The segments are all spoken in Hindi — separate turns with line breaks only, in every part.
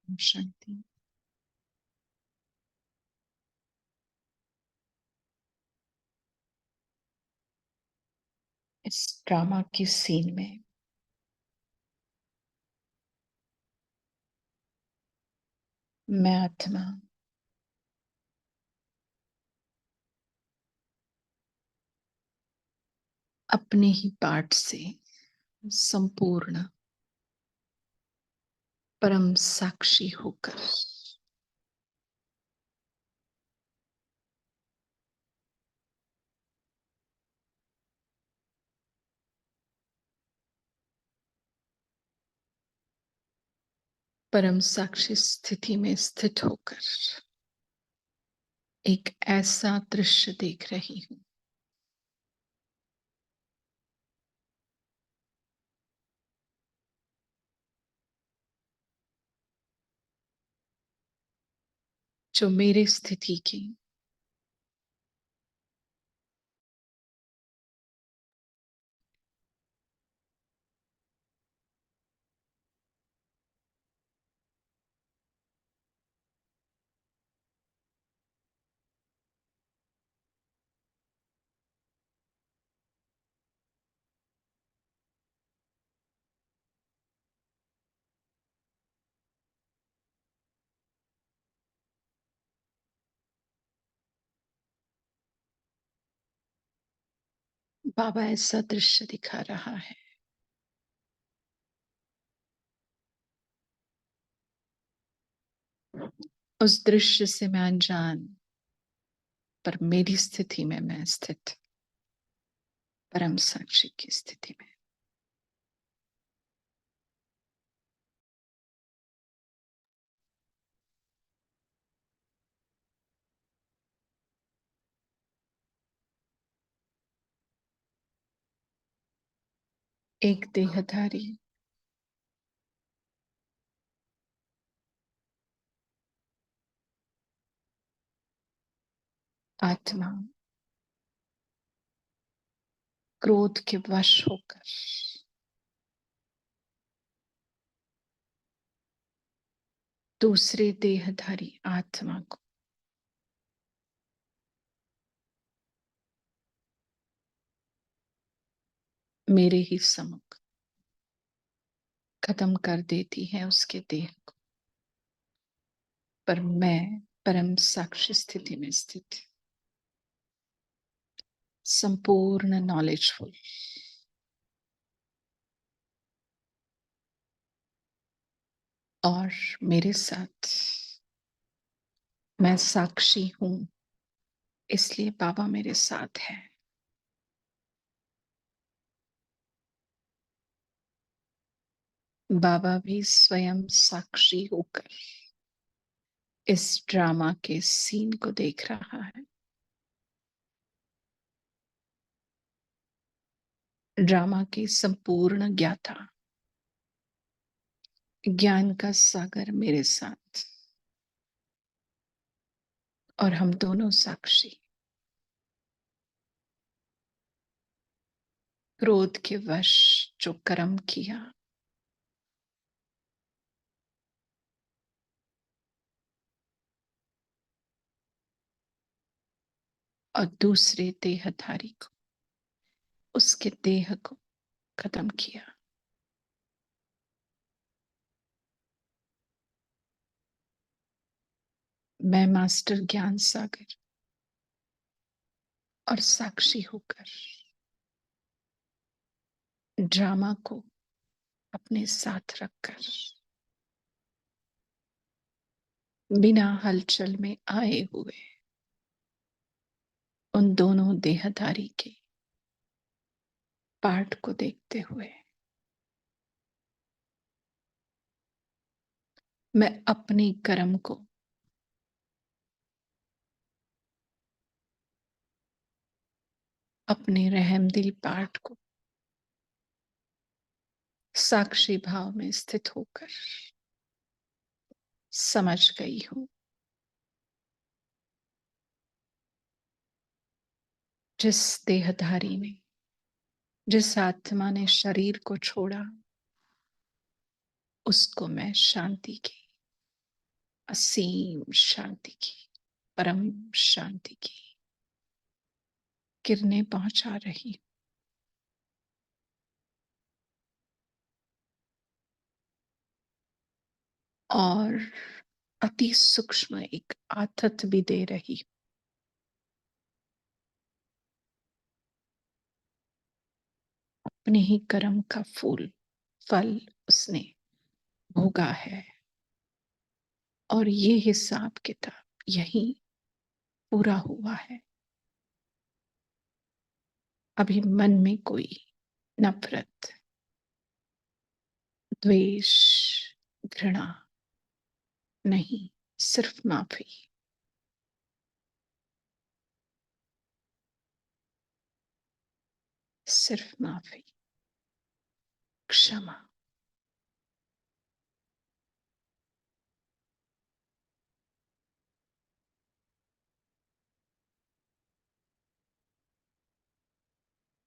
शांति। इस ड्रामा की सीन में मैं आत्मा अपने ही पार्ट से संपूर्ण परम साक्षी होकर परम साक्षी स्थिति में स्थित होकर एक ऐसा दृश्य देख रही हूं जो मेरी स्थिति की बाबा ऐसा दृश्य दिखा रहा है। उस दृश्य से मैं अनजान, पर मेरी स्थिति में मैं स्थित परम साक्षी की स्थिति में। एक देहधारी आत्मा क्रोध के वश होकर दूसरे देहधारी आत्मा को मेरे ही सम्मुख खत्म कर देती है उसके देह को, पर मैं परम साक्षी स्थिति में स्थित संपूर्ण नॉलेजफुल और मेरे साथ मैं साक्षी हूं, इसलिए बाबा मेरे साथ है। बाबा भी स्वयं साक्षी होकर इस ड्रामा के सीन को देख रहा है। ड्रामा की संपूर्ण ज्ञाता, ज्ञान का सागर मेरे साथ और हम दोनों साक्षी क्रोध के वश जो कर्म किया, और दूसरे देहधारी को उसके देह को खत्म किया। मैं मास्टर ज्ञान सागर और साक्षी होकर ड्रामा को अपने साथ रखकर बिना हलचल में आए हुए उन दोनों देहधारी के पार्ट को देखते हुए मैं अपनी कर्म को अपने रहमदिल पार्ट को साक्षी भाव में स्थित होकर समझ गई हूं। जिस देहधारी ने, जिस आत्मा ने शरीर को छोड़ा, उसको मैं शांति की असीम शांति की, परम शांति की किरणें पहुंचा रही। और अति सूक्ष्म एक आथत भी दे रही। अपने ही कर्म का फल उसने भोगा है, और ये हिसाब किताब यही पूरा हुआ है। अभी मन में कोई नफरत, द्वेष, घृणा नहीं, सिर्फ माफी। सिर्फ माफी, क्षमा।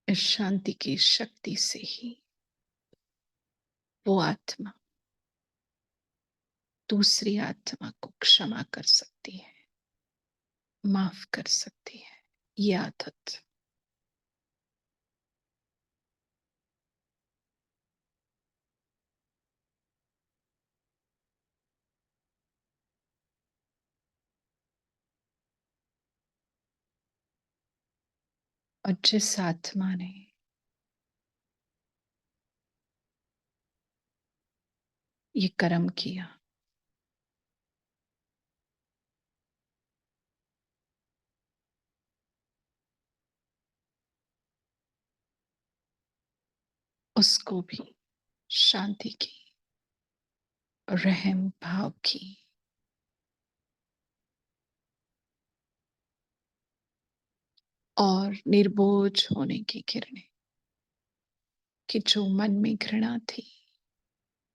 इस शांति की शक्ति से ही वो आत्मा दूसरी आत्मा को क्षमा कर सकती है, माफ कर सकती है। ये आदत और जिस आत्मा ने ये कर्म किया, उसको भी शांति की, रहम भाव की और निर्बोझ होने की किरणें, कि जो मन में घृणा थी,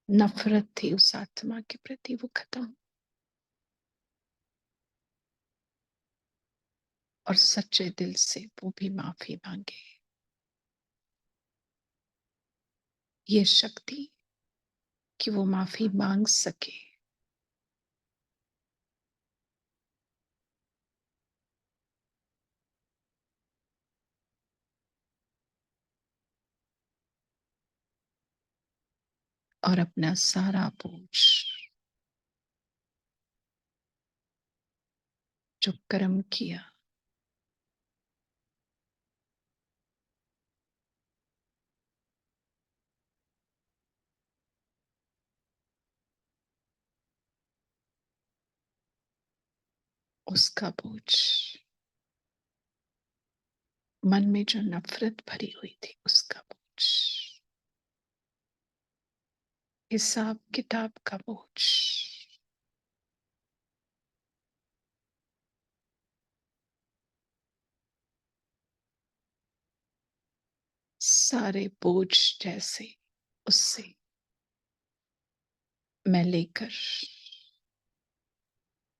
नफरत थी उस आत्मा के प्रति, वो खत्म। और सच्चे दिल से वो भी माफी मांगे। ये शक्ति कि वो माफी मांग सके, और अपना सारा बोझ, जो कर्म किया, उसका बोझ, मन में जो नफरत भरी हुई थी उसका बोझ, हिसाब किताब का बोझ, सारे बोझ जैसे उससे मैं लेकर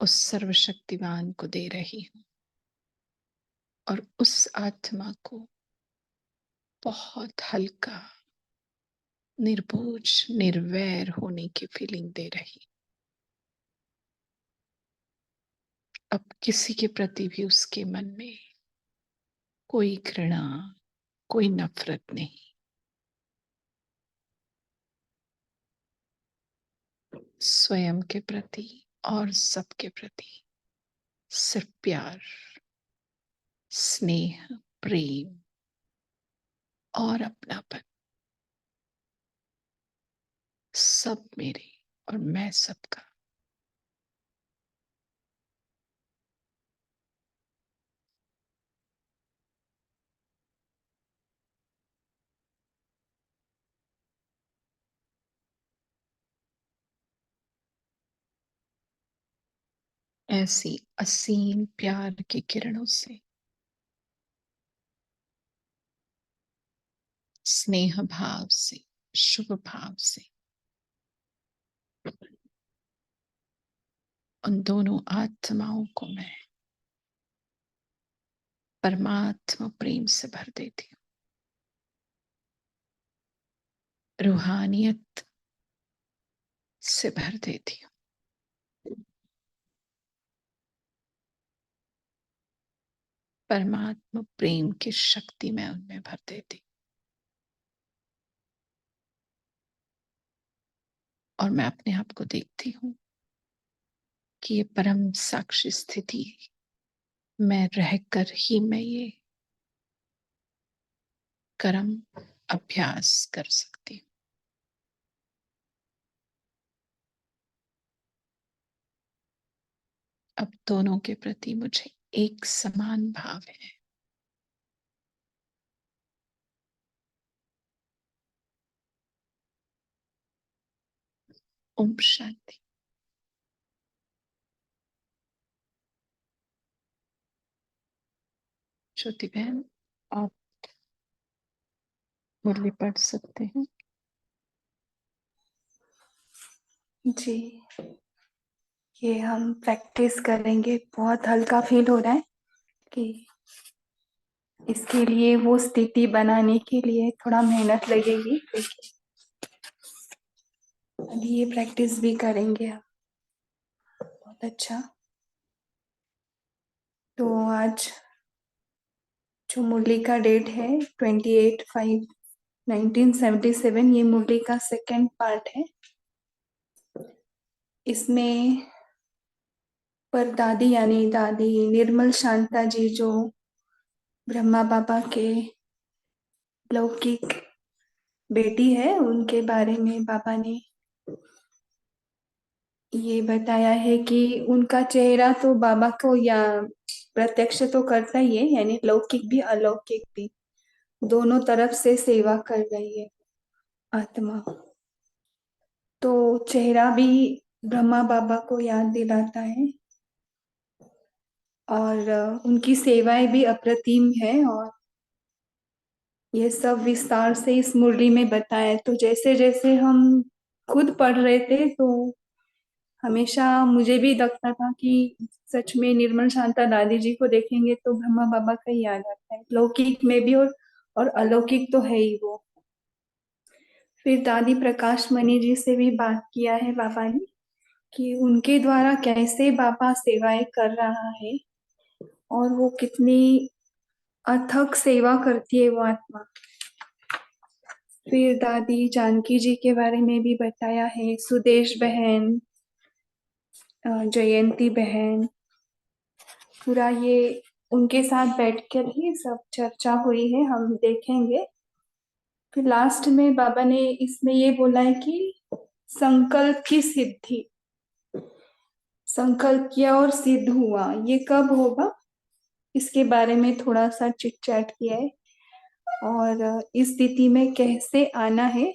उस सर्वशक्तिवान को दे रही हूं। और उस आत्मा को बहुत हल्का, निर्बोझ, निर्वैर होने की फीलिंग दे रही। अब किसी के प्रति भी उसके मन में कोई घृणा, कोई नफरत नहीं। स्वयं के प्रति और सबके प्रति सिर्फ प्यार, स्नेह, प्रेम और अपनापन। सब मेरे और मैं सबका। ऐसी असीम प्यार की किरणों से, स्नेह भाव से, शुभ भाव से उन दोनों आत्माओं को मैं परमात्मा प्रेम से भर देती हूँ, रूहानियत से भर देती हूँ। परमात्मा प्रेम की शक्ति मैं उनमें भर देती और मैं अपने आप को देखती हूँ कि ये परम साक्षी स्थिति मैं रहकर ही मैं ये कर्म अभ्यास कर सकती हूँ। अब दोनों के प्रति मुझे एक समान भाव है। ओम शांति। ज्योति बहन, आप मुरली पढ़ सकते हैं।
जी, ये हम प्रैक्टिस करेंगे। बहुत हल्का फील हो रहा है कि इसके लिए वो स्थिति बनाने के लिए थोड़ा मेहनत लगेगी। अभी ये प्रैक्टिस भी करेंगे हम। बहुत अच्छा। तो आज जो मुरली का डेट है 28/5/1977, ये मुरली का सेकंड पार्ट है। इसमें पर दादी यानी दादी निर्मल शांता जी जो ब्रह्मा बाबा के लौकिक बेटी है, उनके बारे में बाबा ने ये बताया है कि उनका चेहरा तो बाबा को या प्रत्यक्ष तो करता ही है, यानी लौकिक भी अलौकिक भी दोनों तरफ से सेवा कर रही है आत्मा। तो चेहरा भी ब्रह्मा बाबा को याद दिलाता है और उनकी सेवाएं भी अप्रतिम है। और ये सब विस्तार से इस मुरली में बताया। तो जैसे जैसे हम खुद पढ़ रहे थे तो हमेशा मुझे भी लगता था कि सच में निर्मल शांता दादी जी को देखेंगे तो ब्रह्मा बाबा का ही याद आता है, लौकिक में भी और अलौकिक तो है ही वो। फिर दादी प्रकाश मणि जी से भी बात किया है बाबा ने कि उनके द्वारा कैसे बाबा सेवाएं कर रहा है और वो कितनी अथक सेवा करती है वो आत्मा। फिर दादी जानकी जी के बारे में भी बताया है, सुदेश बहन, जयंती बहन, पूरा ये उनके साथ बैठकर ही सब चर्चा हुई है, हम देखेंगे। फिर लास्ट में बाबा ने इसमें ये बोला है कि संकल्प की सिद्धि, संकल्प किया और सिद्ध हुआ, ये कब होगा इसके बारे में थोड़ा सा चिट चैट किया है और इस स्थिति में कैसे आना है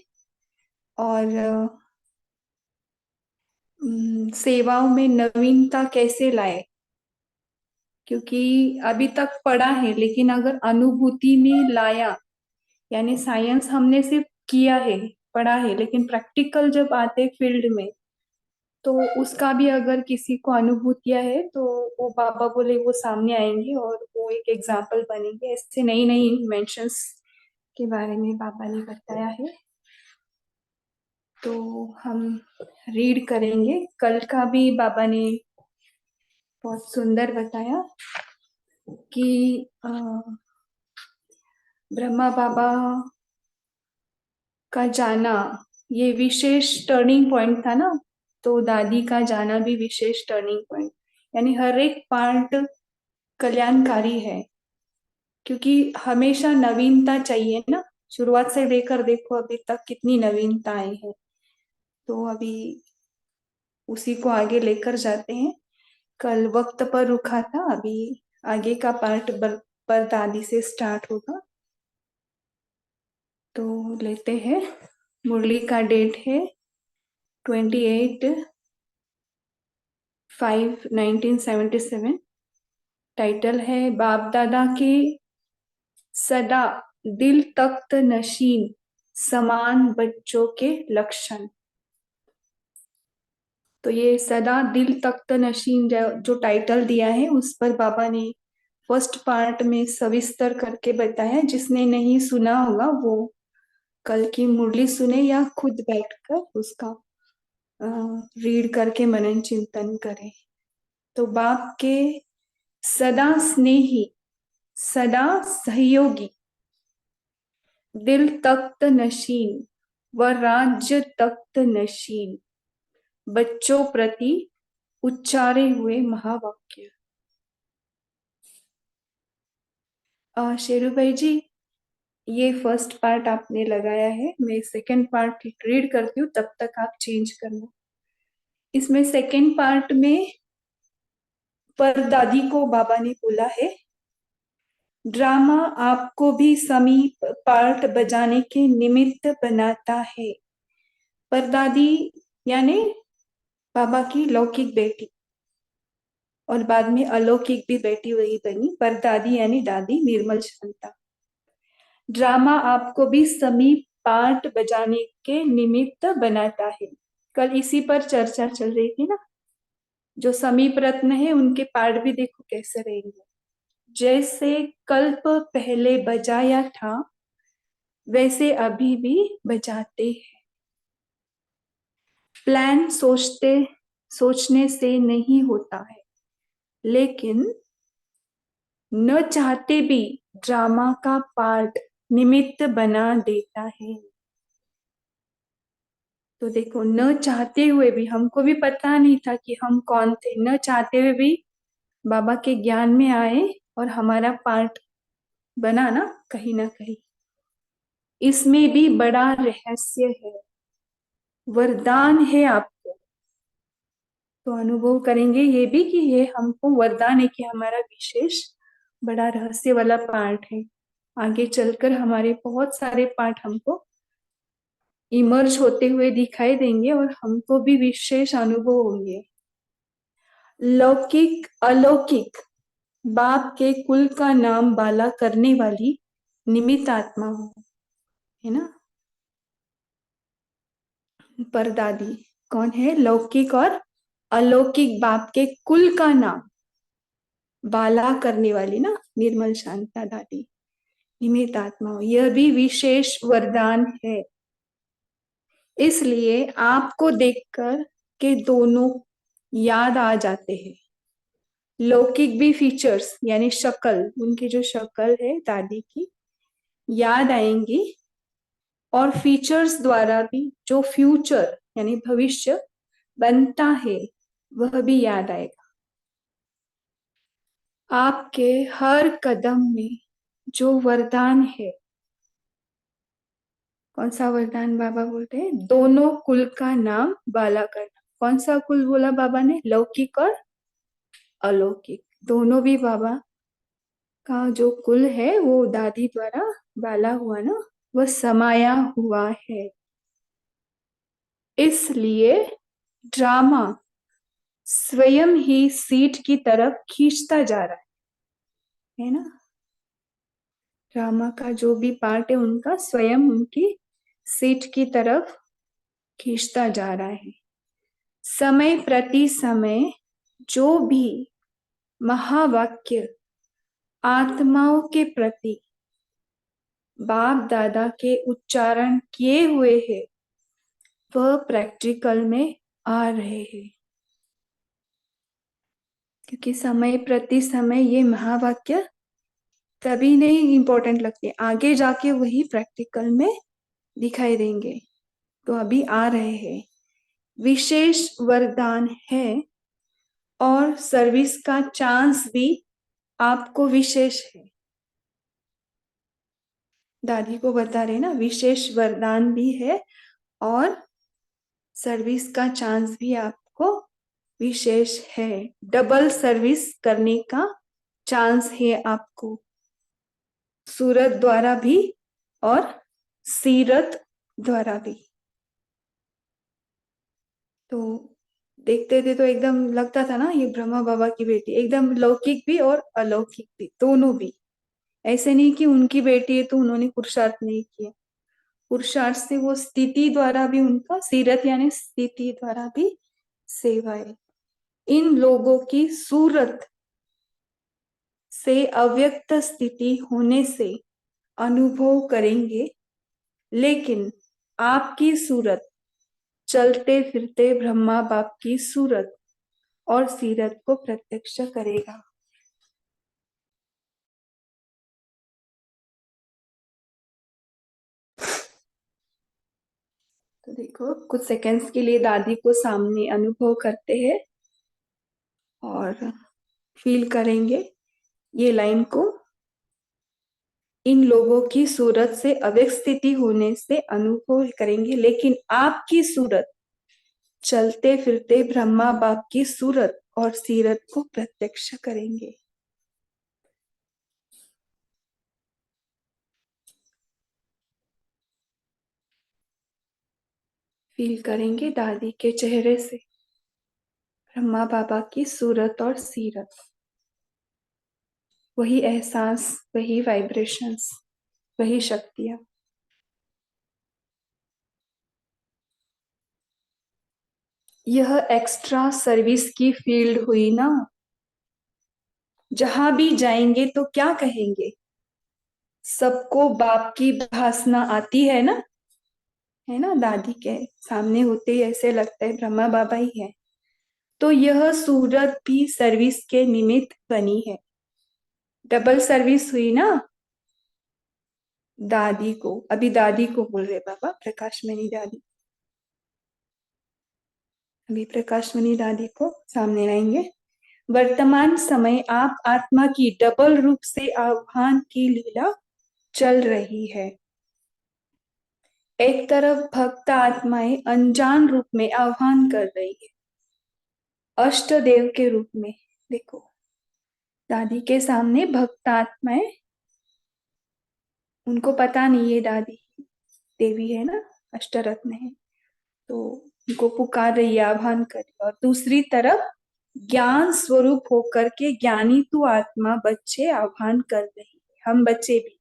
और सेवाओं में नवीनता कैसे लाए। क्योंकि अभी तक पढ़ा है लेकिन अगर अनुभूति में लाया, यानी साइंस हमने सिर्फ किया है, पढ़ा है, लेकिन प्रैक्टिकल जब आते फील्ड में तो उसका भी अगर किसी को अनुभूतिया है तो वो बाबा बोले वो सामने आएंगे और वो एक एग्जाम्पल बनेंगे। ऐसे नई नई इन्वेंशंस के बारे में बाबा ने बताया है। तो हम रीड करेंगे। कल का भी बाबा ने बहुत सुंदर बताया कि ब्रह्मा बाबा का जाना ये विशेष टर्निंग पॉइंट था ना। तो दादी का जाना भी विशेष टर्निंग पॉइंट, यानी हर एक पार्ट कल्याणकारी है। क्योंकि हमेशा नवीनता चाहिए ना। शुरुआत से लेकर देखो अभी तक कितनी नवीनता आई है। तो अभी उसी को आगे लेकर जाते हैं। कल वक्त पर रुका था, अभी आगे का पार्ट पर दादी से स्टार्ट होगा। तो लेते हैं। मुरली का डेट है 28/5/1977। टाइटल है बाप दादा के सदा दिल तख्त नशीन समान बच्चों के लक्षण। तो ये सदा दिल तख्त नशीन जो टाइटल दिया है उस पर बाबा ने फर्स्ट पार्ट में सविस्तर करके बताया। जिसने नहीं सुना होगा वो कल की मुरली सुने या खुद बैठकर उसका रीड करके मनन चिंतन करें। तो बाप के सदा स्नेही सदा सहयोगी, दिल तख्त नशीन व राज्य तख्त नशीन, बच्चों प्रति उच्चारे हुए महावाक्य। शेरू भाई जी, ये फर्स्ट पार्ट आपने लगाया है, मैं सेकंड पार्ट रीड करती हूँ, तब तक आप चेंज करना। इसमें सेकंड पार्ट में परदादी को बाबा ने बोला है, ड्रामा आपको भी समीप पार्ट बजाने के निमित्त बनाता है। परदादी यानी बाबा की लौकिक बेटी और बाद में अलौकिक भी बेटी वही बनी। परदादी यानी दादी निर्मल शांता। ड्रामा आपको भी समीप पार्ट बजाने के निमित्त बनाता है। कल इसी पर चर्चा चल रही थी ना। जो समीप रत्न है उनके पार्ट भी देखो कैसे रहेंगे। जैसे कल्प पहले बजाया था वैसे अभी भी बजाते हैं। प्लान सोचने से नहीं होता है, लेकिन न चाहते भी ड्रामा का पार्ट निमित्त बना देता है। तो देखो, न चाहते हुए भी, हमको भी पता नहीं था कि हम कौन थे, न चाहते हुए भी बाबा के ज्ञान में आए और हमारा पार्ट बना ना कहीं। इसमें भी बड़ा रहस्य है, वरदान है आपको। तो अनुभव करेंगे ये भी कि ये हमको वरदान है कि हमारा विशेष बड़ा रहस्य वाला पार्ट है। आगे चलकर हमारे बहुत सारे पार्ट हमको इमर्ज होते हुए दिखाई देंगे और हमको भी विशेष अनुभव होंगे। लौकिक अलौकिक बाप के कुल का नाम बाला करने वाली निमित्त आत्मा हो, है ना। परदादी कौन है? लौकिक और अलौकिक बाप के कुल का नाम बाला करने वाली ना, निर्मल शांता दादी निमित्त आत्मा हो। यह भी विशेष वरदान है। इसलिए आपको देखकर के दोनों याद आ जाते हैं। लौकिक भी फीचर्स यानी शक्ल, उनकी जो शक्ल है दादी की याद आएंगी, और फीचर्स द्वारा भी जो फ्यूचर यानी भविष्य बनता है वह भी याद आएगा। आपके हर कदम में जो वरदान है, कौन सा वरदान बाबा बोलते हैं? दोनों कुल का नाम बाला करना। कौन सा कुल बोला बाबा ने? लौकिक और अलौकिक दोनों भी बाबा का जो कुल है वो दादी द्वारा बाला हुआ ना, वह समाया हुआ है। इसलिए ड्रामा स्वयं ही सीट की तरफ खींचता जा रहा है ना। ड्रामा का जो भी पार्ट है उनका स्वयं उनकी सीट की तरफ खींचता जा रहा है। समय प्रति समय जो भी महावाक्य आत्माओं के प्रति बाप दादा के उच्चारण किए हुए हैं वह प्रैक्टिकल में आ रहे हैं। क्योंकि समय प्रति समय ये महावाक्य तभी नहीं इंपॉर्टेंट लगते, आगे जाके वही प्रैक्टिकल में दिखाई देंगे। तो अभी आ रहे हैं। विशेष वरदान है और सर्विस का चांस भी आपको विशेष है। दादी को बता रहे ना, विशेष वरदान भी है और सर्विस का चांस भी आपको विशेष है। डबल सर्विस करने का चांस है आपको, सूरत द्वारा भी और सीरत द्वारा भी। तो देखते थे तो एकदम लगता था ना ये ब्रह्मा बाबा की बेटी, एकदम लौकिक भी और अलौकिक भी, दोनों भी। ऐसे नहीं कि उनकी बेटी है तो उन्होंने पुरुषार्थ नहीं किया, पुरुषार्थ से वो स्थिति द्वारा भी उनका सीरत यानी स्थिति द्वारा भी सेवा है। इन लोगों की सूरत से अव्यक्त स्थिति होने से अनुभव करेंगे, लेकिन आपकी सूरत चलते फिरते ब्रह्मा बाप की सूरत और सीरत को प्रत्यक्ष करेगा। तो देखो कुछ सेकंड्स के लिए दादी को सामने अनुभव करते हैं और फील करेंगे ये लाइन को। इन लोगों की सूरत से अव्यक्त स्थिति होने से अनुभव करेंगे, लेकिन आपकी सूरत चलते फिरते ब्रह्मा बाप की सूरत और सीरत को प्रत्यक्ष करेंगे। फील करेंगे दादी के चेहरे से ब्रह्मा बाबा की सूरत और सीरत, वही एहसास, वही वाइब्रेशंस, वही शक्तियां। यह एक्स्ट्रा सर्विस की फील्ड हुई ना। जहां भी जाएंगे तो क्या कहेंगे? सबको बाप की भासना आती है ना, दादी के सामने होते ही ऐसे लगता है ब्रह्मा बाबा ही है। तो यह सूरत भी सर्विस के निमित्त बनी है। डबल सर्विस हुई ना। दादी को, अभी दादी को बोल रहे बाबा, प्रकाश मणि दादी, अभी प्रकाश मणि दादी को सामने लाएंगे। वर्तमान समय आप आत्मा की डबल रूप से आह्वान की लीला चल रही है। एक तरफ भक्त आत्माएं अनजान रूप में आह्वान कर रही है, अष्ट देव के रूप में। देखो दादी के सामने भक्त आत्माएं, उनको पता नहीं है दादी देवी है ना, अष्टरत्न है, तो उनको पुकार रही है, आह्वान कर रही है। और दूसरी तरफ ज्ञान स्वरूप होकर के ज्ञानी तू आत्मा बच्चे आह्वान कर रही है। हम बच्चे भी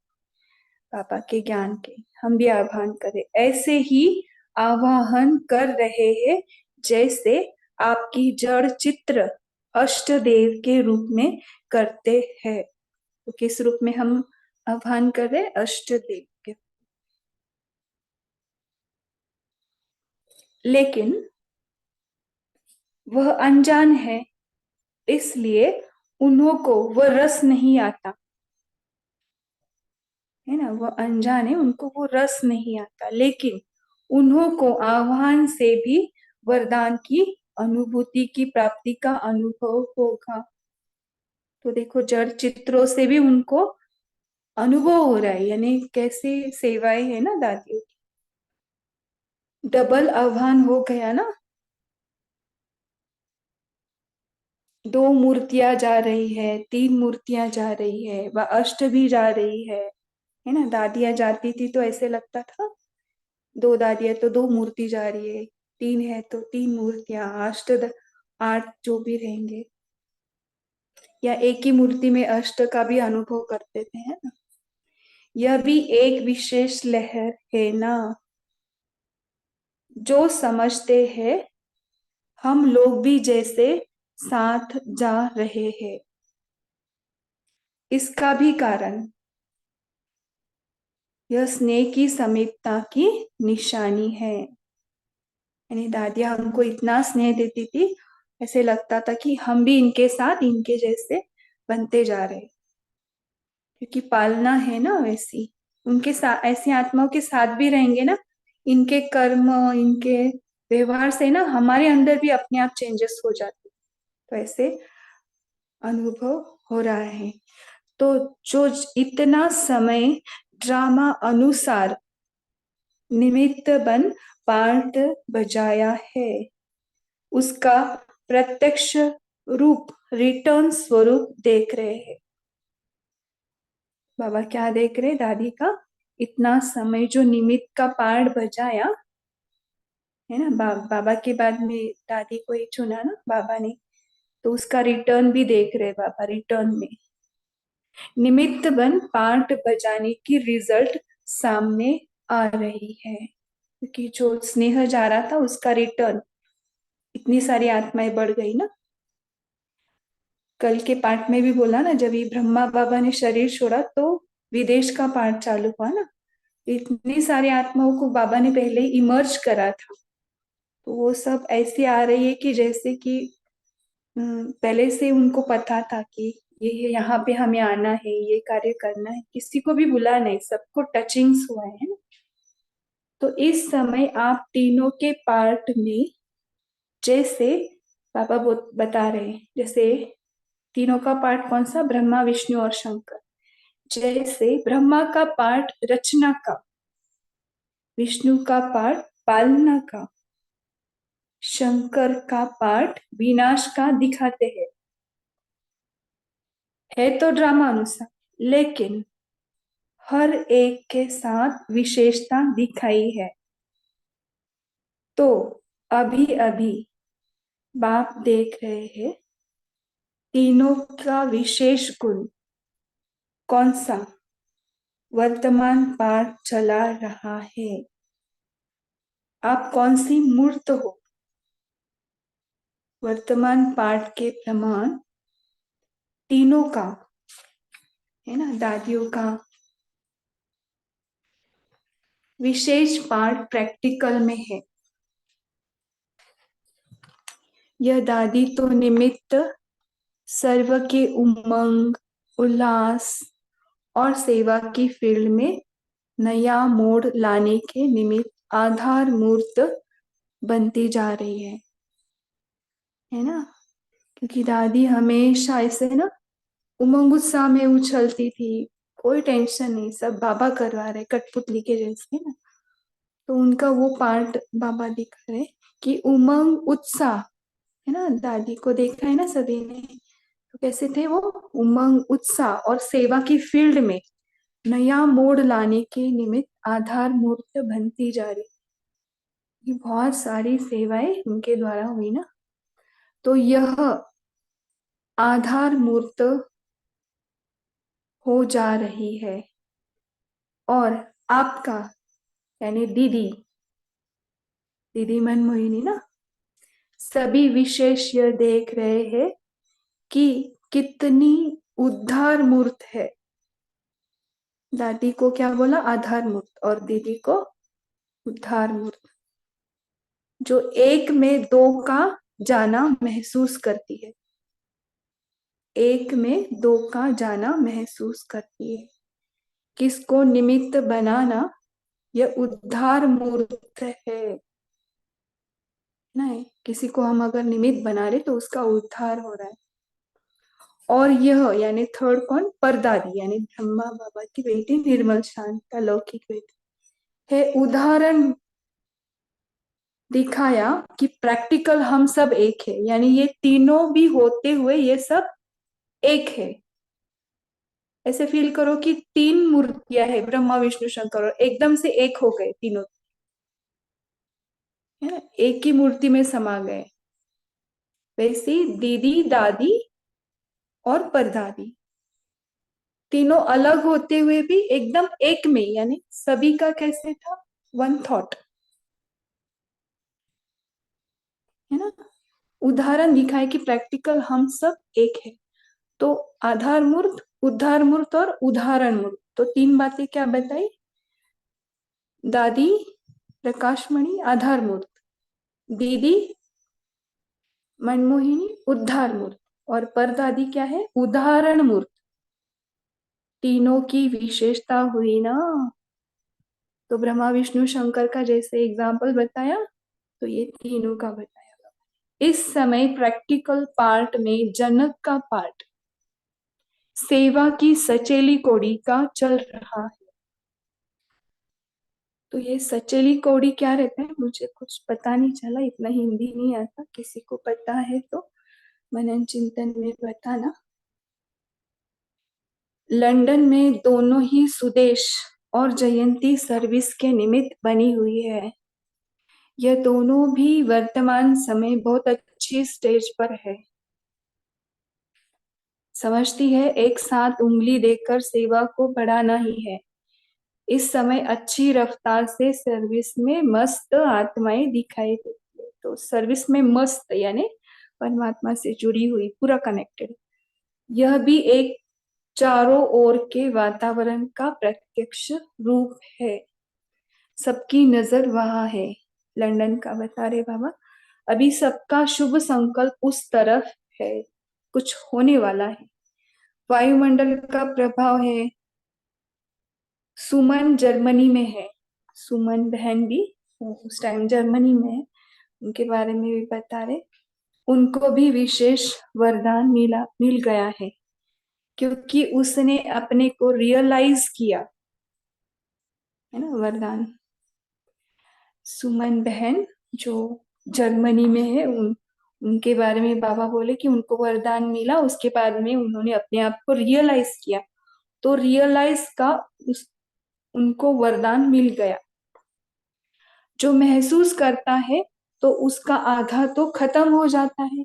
पापा के ज्ञान के, हम भी आह्वान करें, ऐसे ही आवाहन कर रहे हैं जैसे आपकी जड़ चित्र अष्ट देव के रूप में करते हैं। तो किस रूप में हम आह्वान कर रहे? अष्ट देव के। लेकिन वह अनजान है, इसलिए उन्हों को वह रस नहीं आता है ना। वह अनजान है, उनको वो रस नहीं आता, लेकिन उन्हों को आह्वान से भी वरदान की अनुभूति की प्राप्ति का अनुभव होगा। तो देखो जड़ चित्रों से भी उनको अनुभव हो रहा है, यानी कैसे सेवाएं है ना दादियों की। डबल आह्वान हो गया ना। दो मूर्तियां जा रही है, तीन मूर्तियां जा रही है, वह अष्ट भी जा रही है ना। दादियां जाती थी तो ऐसे लगता था, दो दादियां तो दो मूर्ति जा रही है, तीन है तो तीन मूर्तियां, आठ जो भी रहेंगे, या एक ही मूर्ति में अष्ट का भी अनुभव करते थे, है ना। यह भी एक विशेष लहर है ना, जो समझते हैं हम लोग भी जैसे साथ जा रहे हैं। इसका भी कारण यह स्नेह की समीपता की निशानी है। यानी दादियां हमको इतना स्नेह देती थी, ऐसे लगता था कि हम भी इनके साथ, इनके जैसे बनते जा रहे, क्योंकि पालना है ना वैसी। उनके साथ ऐसी आत्माओं के साथ भी रहेंगे ना, इनके कर्म, इनके व्यवहार से ना हमारे अंदर भी अपने आप चेंजेस हो जाते। तो ऐसे अनुभव हो रहा है। तो जो इतना समय ड्रामा अनुसार निमित्त बन पार्ट बजाया है, उसका प्रत्यक्ष रूप रिटर्न स्वरूप देख रहे हैं। बाबा क्या देख रहे? दादी का इतना समय जो निमित्त का पार्ट बजाया है ना, बाबा के बाद में दादी को ही चुना ना बाबा ने, तो उसका रिटर्न भी देख रहे बाबा। रिटर्न में निमित्त बन पार्ट बजाने की रिजल्ट सामने आ रही है, क्योंकि जो स्नेह जा रहा था उसका रिटर्न, इतनी सारी आत्माएं बढ़ गई ना। कल के पाठ में भी बोला ना, जब ये ब्रह्मा बाबा ने शरीर छोड़ा तो विदेश का पाठ चालू हुआ ना। इतनी सारी आत्माओं को बाबा ने पहले ही इमर्ज करा था, तो वो सब ऐसे आ रही है कि जैसे कि पहले से उनको पता था कि ये यहाँ पे हमें आना है, ये कार्य करना है, किसी को भी बुला नहीं, सबको टचिंग्स हुआ है ना। तो इस समय आप तीनों के पार्ट में, जैसे पापा बता रहे हैं, जैसे तीनों का पार्ट कौन सा, ब्रह्मा विष्णु और शंकर। जैसे ब्रह्मा का पार्ट रचना का, विष्णु का पार्ट पालना का, शंकर का पार्ट विनाश का दिखाते हैं। है तो ड्रामा अनुसार, लेकिन हर एक के साथ विशेषता दिखाई है। तो अभी अभी बाप देख रहे हैं तीनों का विशेष गुण कौन सा वर्तमान पाठ चला रहा है। आप कौन सी मूर्त हो। वर्तमान पाठ के प्रमाण तीनों का है ना, दादियों का विशेष पाठ प्रैक्टिकल में है। यह दादी तो निमित्त सर्व के उमंग, उल्लास और सेवा की फील्ड में नया मोड़ लाने के निमित्त आधार मूर्त बनती जा रही है ना। क्योंकि दादी हमेशा ऐसे ना उमंग उत्साह में उछलती थी, कोई टेंशन नहीं, सब बाबा करवा रहे, कठपुतली के जैसे ना। तो उनका वो पार्ट बाबा दिखा रहे कि उमंग उत्साह, है ना, दादी को देखा है ना सभी ने, तो कैसे थे वो, उमंग उत्साह और सेवा की फील्ड में नया मोड़ लाने के निमित्त आधार मूर्त बनती जा रही। ये बहुत सारी सेवाएं उनके द्वारा हुई ना। तो यह आधार मूर्त हो जा रही है। और आपका यानी दीदी, दीदी मनमोहिनी ना, सभी विशेष यह देख रहे हैं कि कितनी उद्धार मूर्त है। दादी को क्या बोला, आधार मूर्त, और दीदी को उद्धार मूर्त, जो एक में दो का जाना महसूस करती है, एक में दो का जाना महसूस करती है। किसको निमित्त बनाना, यह उद्धार मूर्त है। नहीं, किसी को हम अगर निमित्त बना रहे तो उसका उद्धार हो रहा है। और यह यानी थर्ड कौन, परदादी यानी ब्रह्मा बाबा की बेटी निर्मल शांत अलौकिक बेटी है, उदाहरण दिखाया कि प्रैक्टिकल हम सब एक है। यानी ये तीनों भी होते हुए ये सब एक है। ऐसे फील करो कि तीन मूर्तियां है, ब्रह्मा विष्णु शंकर, और एकदम से एक हो गए तीनों, है ना, एक ही मूर्ति में समा गए। वैसे दीदी, दादी और परदादी तीनों अलग होते हुए भी एकदम एक में, यानी सभी का कैसे था, वन थॉट, है ना। उदाहरण दिखाए कि प्रैक्टिकल हम सब एक है। तो आधार मूर्त, उद्धार मूर्त और उदाहरण मूर्त, तो तीन बातें क्या बताई, दादी प्रकाशमणि आधार मूर्त, दीदी मनमोहिनी उद्धार मूर्त, और परदादी क्या है, उदाहरण मूर्त। तीनों की विशेषता हुई ना। तो ब्रह्मा विष्णु शंकर का जैसे एग्जाम्पल बताया, तो ये तीनों का बताया। इस समय प्रैक्टिकल पार्ट में जनक का पार्ट सेवा की सचेली कौड़ी का चल रहा है। तो ये सचेली कौड़ी क्या रहता है, मुझे कुछ पता नहीं चला, इतना हिंदी नहीं आता, किसी को पता है तो मनन चिंतन में बताना। लंदन में दोनों ही सुदेश और जयंती सर्विस के निमित्त बनी हुई है। यह दोनों भी वर्तमान समय बहुत अच्छी स्टेज पर है। समझती है, एक साथ उंगली देकर सेवा को बढ़ाना ही है। इस समय अच्छी रफ्तार से सर्विस में मस्त आत्माएं दिखाई देती है। तो सर्विस में मस्त यानी परमात्मा से जुड़ी हुई, पूरा कनेक्टेड। यह भी एक चारों ओर के वातावरण का प्रत्यक्ष रूप है। सबकी नजर वहां है। लंदन का बता रहे बाबा, अभी सबका शुभ संकल्प उस तरफ है, कुछ होने वाला है। वायुमंडल का प्रभाव है। सुमन जर्मनी में है, सुमन बहन भी वो उस टाइम जर्मनी में है, उनके बारे में भी बता रहे। उनको भी विशेष वरदान मिल गया है, क्योंकि उसने अपने को रियलाइज किया, है ना वरदान। सुमन बहन जो जर्मनी में है, उनके बारे में बाबा बोले कि उनको वरदान मिला, उसके बाद में उन्होंने अपने आप को रियलाइज किया, तो रियलाइज का उनको वरदान मिल गया। जो महसूस करता है तो उसका आधा तो खत्म हो जाता है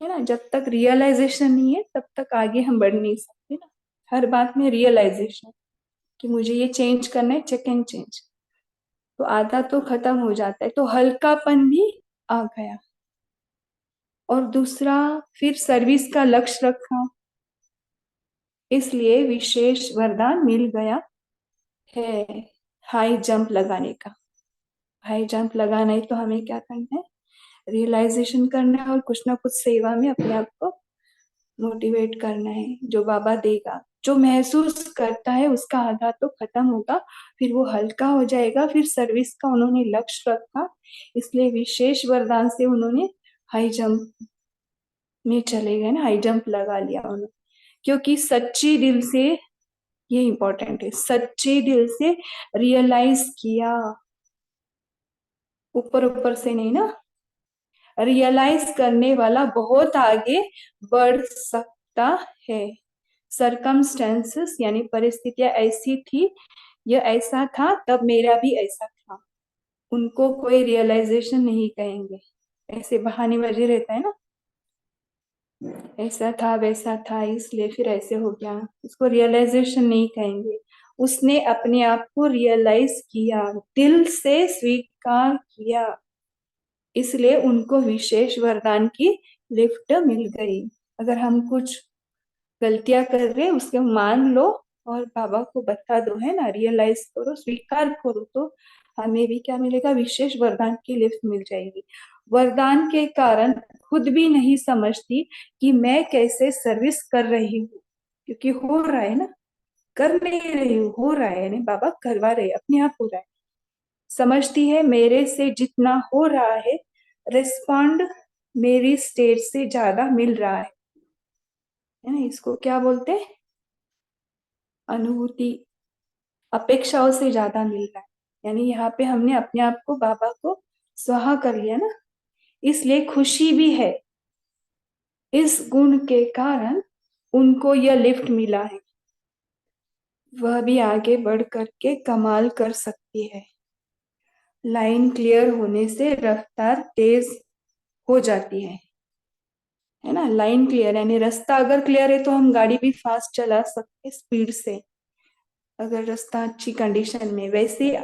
ना। जब तक रियलाइजेशन नहीं है तब तक आगे हम बढ़ नहीं सकते ना। हर बात में रियलाइजेशन कि मुझे ये चेंज करना है, चेक एंड चेंज, तो आधा तो खत्म हो जाता है, तो हल्कापन भी आ गया। और दूसरा, फिर सर्विस का लक्ष्य रखा, इसलिए विशेष वरदान मिल गया है हाई जंप लगाने का। हाई जंप लगाना है तो हमें क्या करना है, रियलाइजेशन करना है और कुछ ना कुछ सेवा में अपने आप को मोटिवेट करना है, जो बाबा देगा। जो महसूस करता है उसका आधा तो खत्म होगा, फिर वो हल्का हो जाएगा। फिर सर्विस का उन्होंने लक्ष्य रखा, इसलिए विशेष वरदान से उन्होंने हाई जंप में चले गए ना, हाई जंप लगा लिया उन्होंने। क्योंकि सच्ची दिल से, ये इंपॉर्टेंट है, सच्चे दिल से रियलाइज किया, ऊपर ऊपर से नहीं ना। रियलाइज करने वाला बहुत आगे बढ़ सकता है। सरकमस्टेंसेस यानी परिस्थितियां ऐसी थी, यह ऐसा था, तब मेरा भी ऐसा था। उनको कोई रियलाइजेशन नहीं कहेंगे, ऐसे बहानेबाजी रहता है ना, ऐसा था वैसा था इसलिए फिर ऐसे हो गया, इसको रियलाइजेशन नहीं कहेंगे। उसने अपने आप को रियलाइज किया, दिल से स्वीकार किया, इसलिए उनको विशेष वरदान की लिफ्ट मिल गई। अगर हम कुछ गलतियां कर रहे हैं उसके मान लो और बाबा को बता दो, है ना, रियलाइज करो, स्वीकार करो, तो हमें भी क्या मिलेगा, विशेष वरदान की लिफ्ट मिल जाएगी। वरदान के कारण खुद भी नहीं समझती कि मैं कैसे सर्विस कर रही हूँ, क्योंकि हो रहा है ना, कर नहीं रही हूँ, हो रहा है, यानी बाबा करवा रहे, अपने आप हो रहा है। समझती है मेरे से जितना हो रहा है, रिस्पॉन्ड मेरी स्टेज से ज्यादा मिल रहा है ना। इसको क्या बोलते हैं, अनुभूति, अपेक्षाओं से ज्यादा मिल रहा है। यानी यहाँ पे हमने अपने आप को बाबा को स्वाहा कर लिया ना, इसलिए खुशी भी है। इस गुण के कारण उनको यह लिफ्ट मिला है, वह भी आगे बढ़ करके कमाल कर सकती है। लाइन क्लियर होने से रफ्तार तेज हो जाती है ना। लाइन क्लियर यानी रास्ता अगर क्लियर है तो हम गाड़ी भी फास्ट चला सकते स्पीड से, अगर रास्ता अच्छी कंडीशन में। वैसे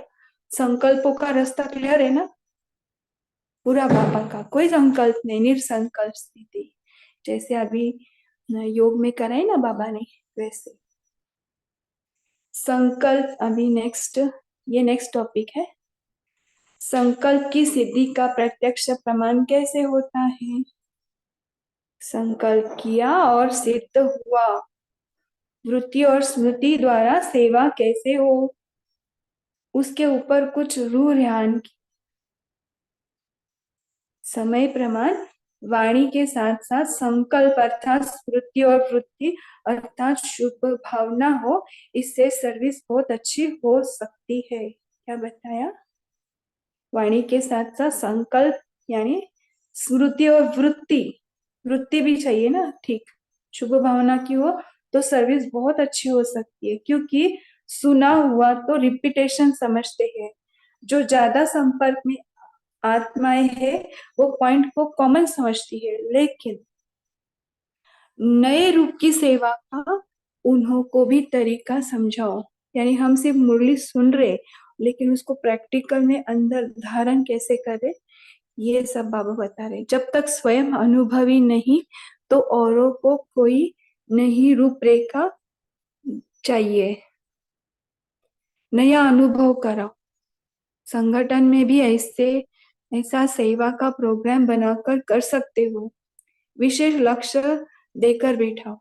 संकल्पों का रास्ता क्लियर है ना, पूरा बाबा का कोई संकल्प नहीं, निर्संकल्प स्थिति, जैसे अभी योग में कराई ना बाबा ने, वैसे संकल्प। अभी नेक्स्ट, ये नेक्स्ट टॉपिक है, संकल्प की सिद्धि का प्रत्यक्ष प्रमाण कैसे होता है। संकल्प किया और सिद्ध हुआ, वृत्ति और स्मृति द्वारा सेवा कैसे हो, उसके ऊपर कुछ रूढ़ समय प्रमाण वाणी के साथ साथ संकल्प अर्थात स्मृति और वृत्ति अर्थात शुभ भावना हो, इससे सर्विस बहुत अच्छी हो सकती है। क्या बताया, वाणी के साथ साथ संकल्प यानी स्मृति और वृत्ति, वृत्ति भी चाहिए ना, ठीक, शुभ भावना की हो तो सर्विस बहुत अच्छी हो सकती है। क्योंकि सुना हुआ तो रिपीटेशन समझते हैं, जो ज्यादा संपर्क में आत्माएं है वो पॉइंट को कॉमन समझती है, लेकिन नए रूप की सेवा का उन्हों को भी तरीका समझाओ। यानी हम सिर्फ मुरली सुन रहे, लेकिन उसको प्रैक्टिकल में अंदर धारण कैसे करें, ये सब बाबा बता रहे। जब तक स्वयं अनुभवी नहीं तो औरों को कोई नहीं रूपरेखा चाहिए, नया अनुभव कराओ। संगठन में भी ऐसा सेवा का प्रोग्राम बनाकर कर सकते हो, विशेष लक्ष्य देकर बैठाओ,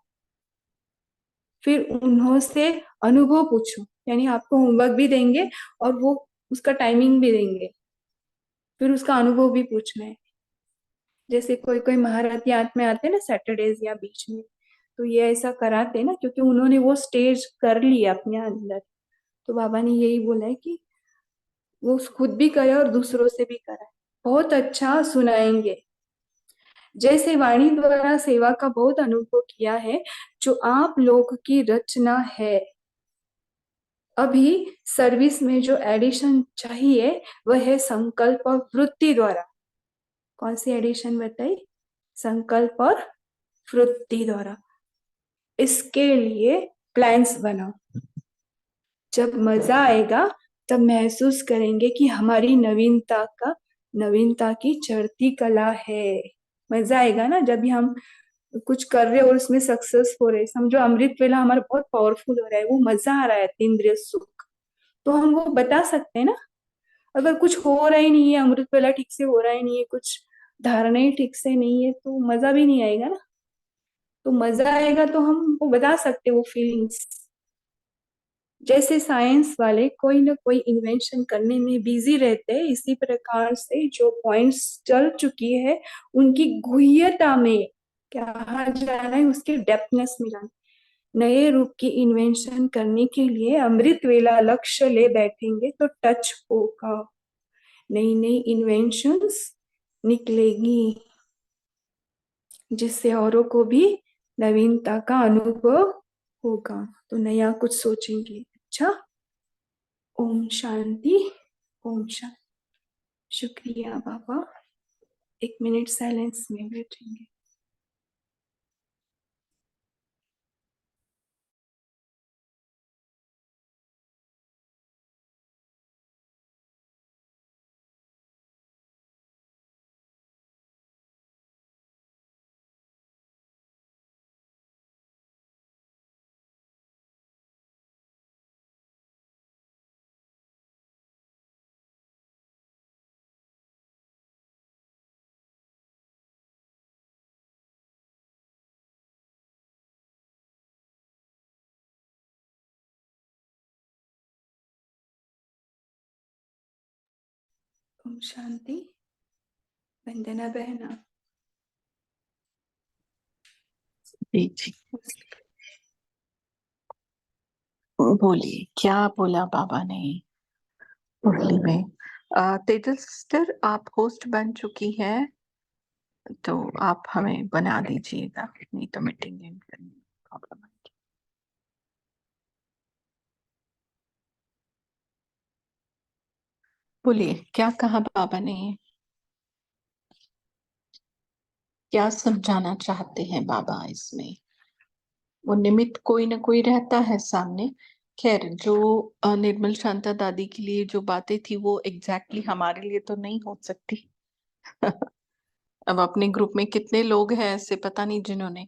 फिर उन्हों से अनुभव पूछो। यानी आपको होमवर्क भी देंगे और वो उसका टाइमिंग भी देंगे, फिर उसका अनुभव भी पूछना है। जैसे कोई कोई महारथी आंत में आते हैं ना सैटरडेज या बीच में, तो ये ऐसा कराते हैं ना, क्योंकि उन्होंने वो स्टेज कर लिया अपने अंदर। तो बाबा ने यही बोला है कि वो खुद भी करे और दूसरों से भी कराए, बहुत अच्छा सुनाएंगे। जैसे वाणी द्वारा सेवा का बहुत अनुभव किया है, जो आप लोग की रचना है। अभी सर्विस में जो एडिशन चाहिए वह है संकल्प और वृत्ति द्वारा। कौन सी एडिशन बताई? संकल्प और वृत्ति द्वारा। इसके लिए प्लान्स बनाओ। जब मजा आएगा तब महसूस करेंगे कि हमारी नवीनता की चढ़ती कला है। मजा आएगा ना जब भी हम कुछ कर रहे और उसमें सक्सेस हो रहे। समझो अमृत वेला हमारा बहुत पावरफुल हो रहा है, वो मजा आ रहा है, इंद्रिय सुख, तो हम वो बता सकते हैं ना। अगर कुछ हो रहा ही नहीं है, अमृत वेला ठीक से हो रहा ही नहीं है, कुछ धारणा ही ठीक से नहीं है, तो मजा भी नहीं आएगा ना। तो मजा आएगा तो हम वो बता सकते हैं, वो फीलिंग्स। जैसे साइंस वाले कोई ना कोई इन्वेंशन करने में बिजी रहते हैं, इसी प्रकार से जो पॉइंट्स चल चुकी है उनकी गुह्यता में क्या जाना है, उसके डेप्थनेस में जाना है। नए रूप की इन्वेंशन करने के लिए अमृत वेला लक्ष्य ले बैठेंगे तो टच होगा, नई नई इन्वेंशंस निकलेगी, जिससे औरों को भी नवीनता का अनुभव होगा। तो नया कुछ सोचेंगे। अच्छा, ओम शांति। ओम शांति। शुक्रिया बाबा। 1 मिनट साइलेंस में बैठेंगे। ओम शांति। वंदना बहना।
जी जी, बोलिए क्या बोला बाबा ने मुरली में। तेजस सिस्टर, आप होस्ट बन चुकी है, तो आप हमें बना दीजिएगा, नहीं तो मीटिंग एंड करने में प्रॉब्लम आएगी। बोलिए क्या कहा बाबा ने, क्या समझाना चाहते हैं बाबा इसमें। वो निमित्त कोई ना कोई रहता है सामने। खैर, जो निर्मल शांता दादी के लिए जो बातें थी वो एग्जैक्टली हमारे लिए तो नहीं हो सकती। अब अपने ग्रुप में कितने लोग हैं ऐसे पता नहीं जिन्होंने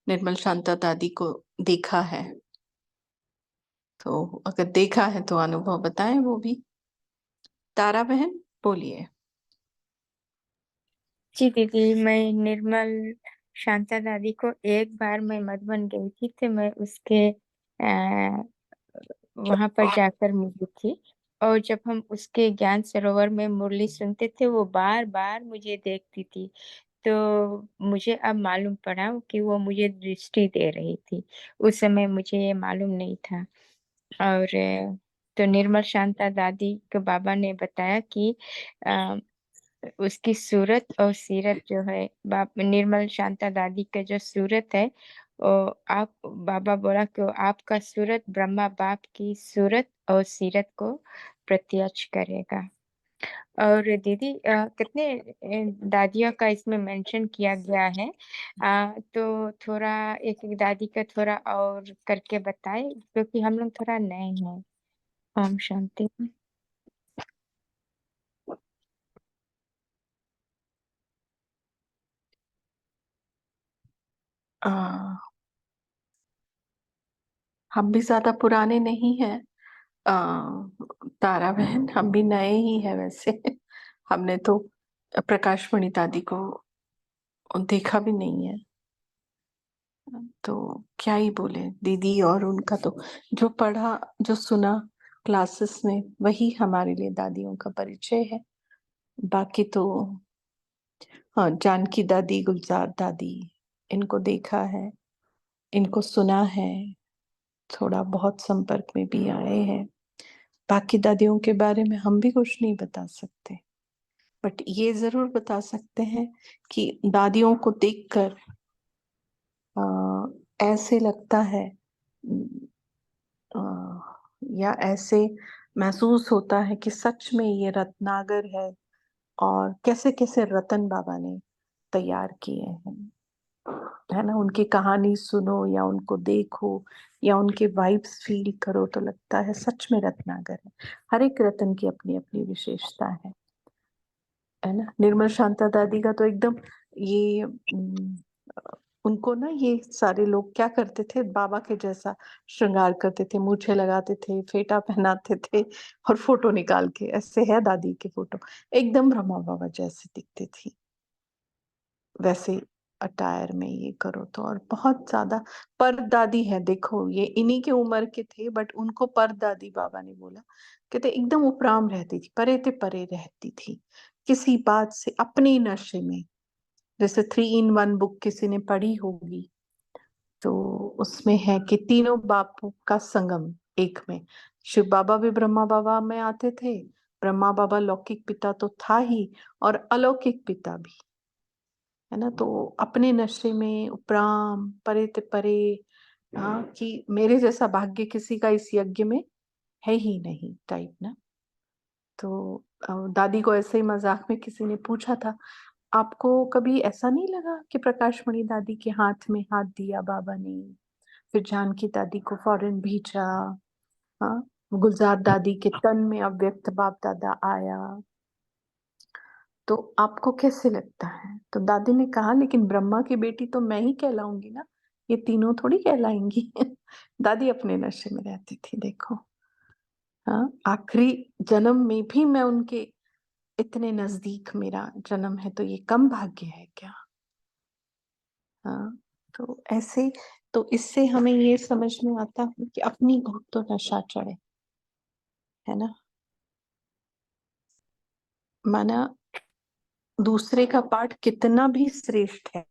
निर्मल शांता दादी को देखा है। तो अगर देखा है तो अनुभव बताएं वो भी। तारा बहन बोलिए।
जी दीदी, मैं निर्मल शांता दादी को एक बार मैं मधुबन गई थी, तो मैं उसके वहां पर जाकर मिली थी। और जब हम उसके ज्ञान सरोवर में मुरली सुनते थे, वो बार बार मुझे देखती थी। तो मुझे अब मालूम पड़ा कि वो मुझे दृष्टि दे रही थी। उस समय मुझे ये मालूम नहीं था। और तो निर्मल शांता दादी को बाबा ने बताया कि अ, उसकी सूरत और सीरत जो है, निर्मल शांता दादी का जो सूरत है, वो आप बाबा बोला कि वो आपका सूरत ब्रह्मा बाप की सूरत और सीरत को प्रत्यक्ष करेगा। और दीदी कितने दादियों का इसमें मेंशन किया गया है, तो थोड़ा एक एक दादी का थोड़ा और करके बताए, क्योंकि हम लोग थोड़ा नए हैं। ओम शांति।
आ, हम भी ज्यादा पुराने नहीं हैं। आ, तारा बहन, हम भी नए ही हैं वैसे। हमने तो प्रकाश मणि दादी को देखा भी नहीं है, तो क्या ही बोले दीदी। और उनका तो जो पढ़ा जो सुना क्लासेस में, वही हमारे लिए दादियों का परिचय है। बाकी तो हाँ, जानकी दादी, गुलजार दादी, इनको देखा है, इनको सुना है, थोड़ा बहुत संपर्क में भी आए हैं। बाकी दादियों के बारे में हम भी कुछ नहीं बता सकते, बट ये जरूर बता सकते हैं कि दादियों को देखकर ऐसे लगता है, अ, या ऐसे महसूस होता है कि सच में ये रत्नागर है, और कैसे कैसे रतन बाबा ने तैयार किए हैं, है ना। उनकी कहानी सुनो या उनको देखो या उनके वाइब्स फील करो तो लगता है सच में रत्नागर है। हर एक रतन की अपनी अपनी विशेषता है ना। निर्मल शांता दादी का तो एकदम ये उनको ना, ये सारे लोग क्या करते थे, बाबा के जैसा श्रृंगार करते थे, मूछें लगाते थे, फेटा पहनाते थे और फोटो निकाल के, ऐसे है दादी के फोटो, एकदम ब्रह्मा बाबा जैसे दिखती थी, वैसे अटायर में ये करो तो। और बहुत ज्यादा पर दादी है, देखो ये इन्हीं के उम्र के थे, बट उनको पर दादी बाबा ने बोला, कहते एकदम उपराम रहती थी, परे ते परे रहती थी, किसी बात से अपने नशे में। जैसे 3 in 1 बुक किसी ने पढ़ी होगी, तो उसमें है कि तीनों बापू का संगम एक में। शिव बाबा भी ब्रह्मा बाबा में आते थे, ब्रह्मा बाबा लौकिक पिता तो था ही, और अलौकिक पिता भी, है ना। तो अपने नशे में उपराम, परे ते परे, हाँ, कि मेरे जैसा भाग्य किसी का इस यज्ञ में है ही नहीं टाइप ना। तो दादी को ऐसे ही मजाक में किसी ने पूछा था, आपको कभी ऐसा नहीं लगा कि प्रकाश मणि दादी के हाथ में हाथ दिया बाबा ने, फिर जानकी दादी को फॉरेन भेजा, हाँ, गुलजार दादी के तन में अव्यक्त बाप दादा आया, तो आपको कैसे लगता है? तो दादी ने कहा, लेकिन ब्रह्मा की बेटी तो मैं ही कहलाऊंगी ना, ये तीनों थोड़ी कहलाएंगी। दादी अपने नशे में रहती थी, देखो। हाँ, आखिरी जन्म में भी मैं उनके इतने नजदीक मेरा जन्म है, तो ये कम भाग्य है क्या? हाँ, तो ऐसे, तो इससे हमें ये समझ में आता है कि अपनी भूख तो नशा चढ़े, है ना। माना दूसरे का पाठ कितना भी श्रेष्ठ है,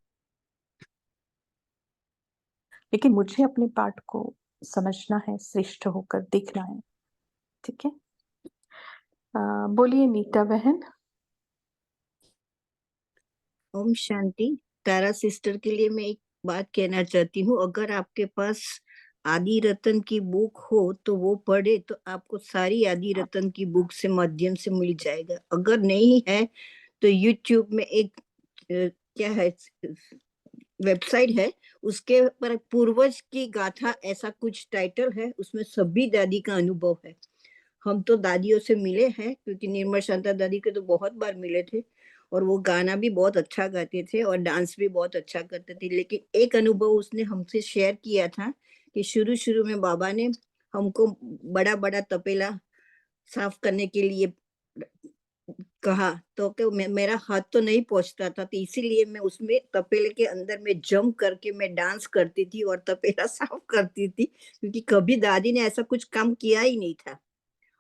लेकिन मुझे अपने पाठ को समझना है, श्रेष्ठ होकर देखना है, ठीक है। बोलिए नीता बहन।
ओम शांति। तारा सिस्टर के लिए मैं एक बात कहना चाहती हूँ, अगर आपके पास आदि रतन की बुक हो तो वो पढ़े, तो आपको सारी आदि रतन की बुक से माध्यम से मिल जाएगा। अगर नहीं है तो यूट्यूब में एक क्या है, वेबसाइट है, उसके पर पूर्वज की गाथा ऐसा कुछ टाइटल है, उसमें सभी दादी का अनुभव है। हम तो दादियों से मिले हैं, क्योंकि निर्मल शांता दादी के तो बहुत बार मिले थे, और वो गाना भी बहुत अच्छा गाते थे और डांस भी बहुत अच्छा करते थे। लेकिन एक अनुभव उसने हमसे शेयर किया था कि शुरू शुरू में बाबा ने हमको बड़ा बड़ा तपेला साफ करने के लिए कहा, तो मेरा हाथ तो नहीं पहुंचता था, तो इसीलिए मैं उसमें तपेले के अंदर में जंप करके मैं डांस करती थी और तपेला साफ करती थी, क्योंकि कभी दादी ने ऐसा कुछ काम किया ही नहीं था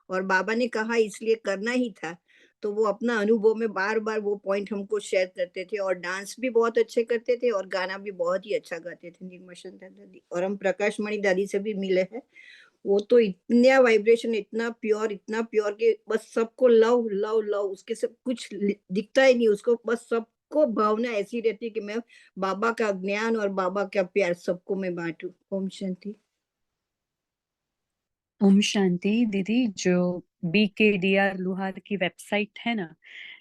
और बाबा ने कहा इसलिए करना ही था। तो वो अपना अनुभव में बार बार वो पॉइंट हमको शेयर करते थे, और डांस भी बहुत अच्छे करते थे और गाना भी बहुत ही अच्छा गाते थे निर्मल दादी। और हम प्रकाश मणि दादी से भी मिले हैं, वो तो इतना वाइब्रेशन, इतना प्योर कि बस सबको लव लव लव, उसके सब कुछ दिखता ही नहीं उसको, बस सबको भावना ऐसी रहती है कि मैं बाबा का ज्ञान और बाबा का प्यार सबको मैं बांटू। ओम शांति।
ओम शांति। दीदी, जो BKDR लुहार की वेबसाइट है ना,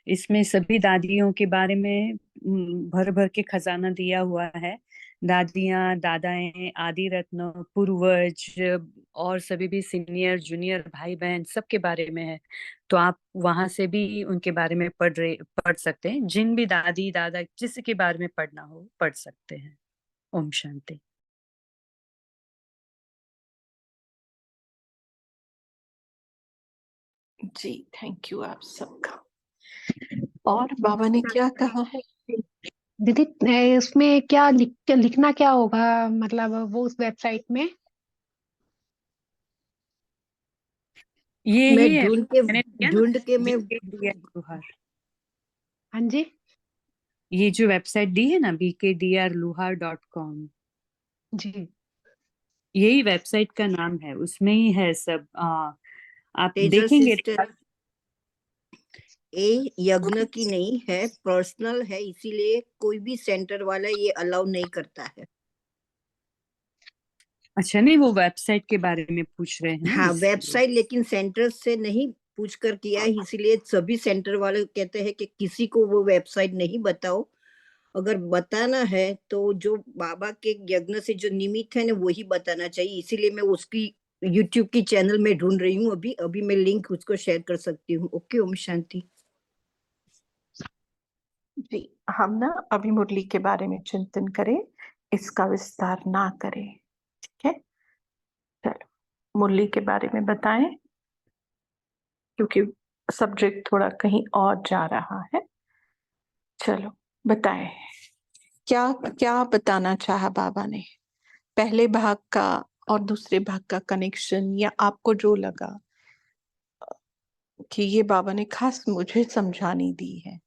इसमें सभी दादियों के बारे में भर भर के खजाना दिया हुआ है। दादियाँ, दादाएं, आदि रत्न, पूर्वज और सभी भी सीनियर जूनियर भाई बहन सबके बारे में है। तो आप वहां से भी उनके बारे में पढ़ सकते हैं। जिन भी दादी दादा जिसके बारे में पढ़ना हो पढ़ सकते हैं। ओम शांति।
जी, थैंक यू आप सबका। और बाबा ने क्या कहा है?
दीदी, उसमें लिखना क्या होगा, मतलब वो उस वेबसाइट में?
ये
मैं
ही है, मैंने किया ना,
ढूंढ के मैं
BKDR लुहार।
हाँ जी।
ये जो वेबसाइट दी है ना, bkdrluhar.com,
जी।
यही वेबसाइट का नाम है, उसमें ही है सब। आप
तेजा
देखेंगे।
सिस्टर, ये यज्ञ की नहीं है, पर्सनल है, इसीलिए कोई भी सेंटर वाला ये अलाउ नहीं करता है।
अच्छा, नहीं, वो वेबसाइट के बारे में पूछ रहे हैं ना,
हाँ,
इसलिए।
वेबसाइट, लेकिन सेंटर से नहीं पूछ कर किया है, इसीलिए सभी सेंटर वाले कहते हैं कि किसी को वो वेबसाइट नहीं बताओ। अगर बताना है तो जो बाबा के यज्ञ से जो निमित्त है ना, वही बताना चाहिए। इसीलिए मैं उसकी यूट्यूब की चैनल में ढूंढ रही हूँ। अभी अभी मैं लिंक उसको शेयर कर सकती हूँ। ओके, ओम शांति।
जी, हम ना अभी मुरली के बारे में चिंतन करें, इसका विस्तार ना करें, ठीक है। चलो मुरली के बारे में बताएं, क्योंकि सब्जेक्ट थोड़ा कहीं और जा रहा है। चलो बताएं, क्या क्या बताना चाहा बाबा ने, पहले भाग का और दूसरे भाग का कनेक्शन, या आपको जो लगा कि ये बाबा ने खास मुझे समझानी दी है।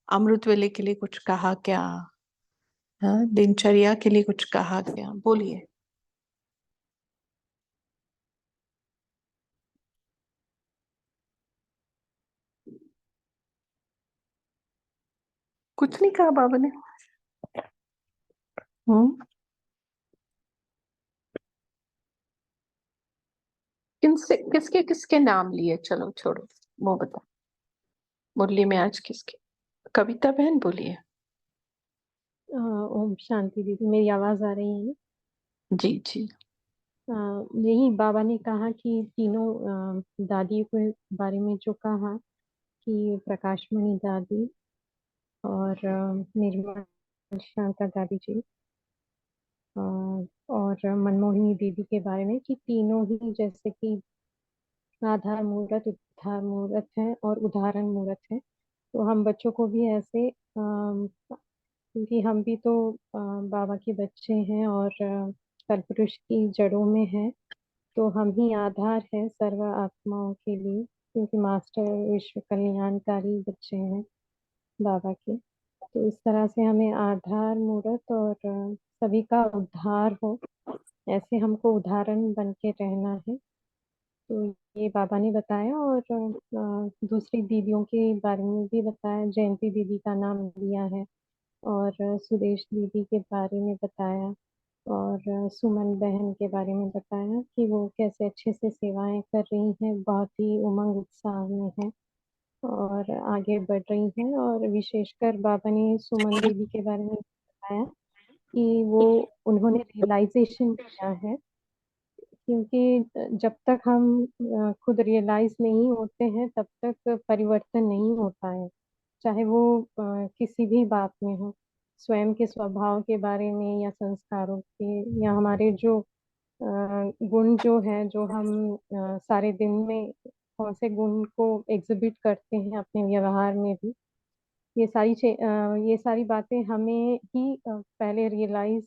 अमृत वेले के लिए कुछ कहा क्या? हाँ, दिनचर्या के लिए कुछ कहा क्या? बोलिए। कुछ नहीं कहा बाबा ने? हम्म। किसके किसके नाम लिए? चलो छोड़ो, वो बता। मुरली में आज किसके? कविता बहन बोलिए।
ओम शांति दीदी, मेरी आवाज आ रही है ना?
जी जी।
यही बाबा ने कहा कि तीनों दादियों के बारे में जो कहा कि प्रकाशमणि दादी और निर्मल शांता दादी जी और मनमोहिनी दीदी के बारे में, कि तीनों ही जैसे कि आधार मूर्त, उद्धार मूर्त है और उदाहरण मूर्त है। तो हम बच्चों को भी ऐसे क्योंकि हम भी तो बाबा के बच्चे हैं और कल्पवृक्ष की जड़ों में हैं, तो हम ही आधार है सर्व आत्माओं के लिए, क्योंकि मास्टर विश्व कल्याणकारी बच्चे हैं बाबा के। तो इस तरह से हमें आधार मूर्त और सभी का उद्धार हो, ऐसे हमको उदाहरण बन के रहना है। तो ये बाबा ने बताया, और दूसरी दीदियों के बारे में भी बताया। जयंती दीदी का नाम लिया है और सुदेश दीदी के बारे में बताया, और सुमन बहन के बारे में बताया कि वो कैसे अच्छे से सेवाएं कर रही हैं, बहुत ही उमंग उत्साह में है और आगे बढ़ रही हैं। और विशेषकर बाबा ने सुमन दीदी के बारे में बताया कि वो उन्होंने रियलाइजेशन किया है, क्योंकि जब तक हम खुद रियलाइज नहीं होते हैं तब तक परिवर्तन नहीं होता है, चाहे वो किसी भी बात में हो, स्वयं के स्वभाव के बारे में या संस्कारों के, या हमारे जो गुण जो है, जो हम सारे दिन में कौन से गुण को एग्जिबिट करते हैं अपने व्यवहार में भी। ये सारी बातें हमें ही पहले रियलाइज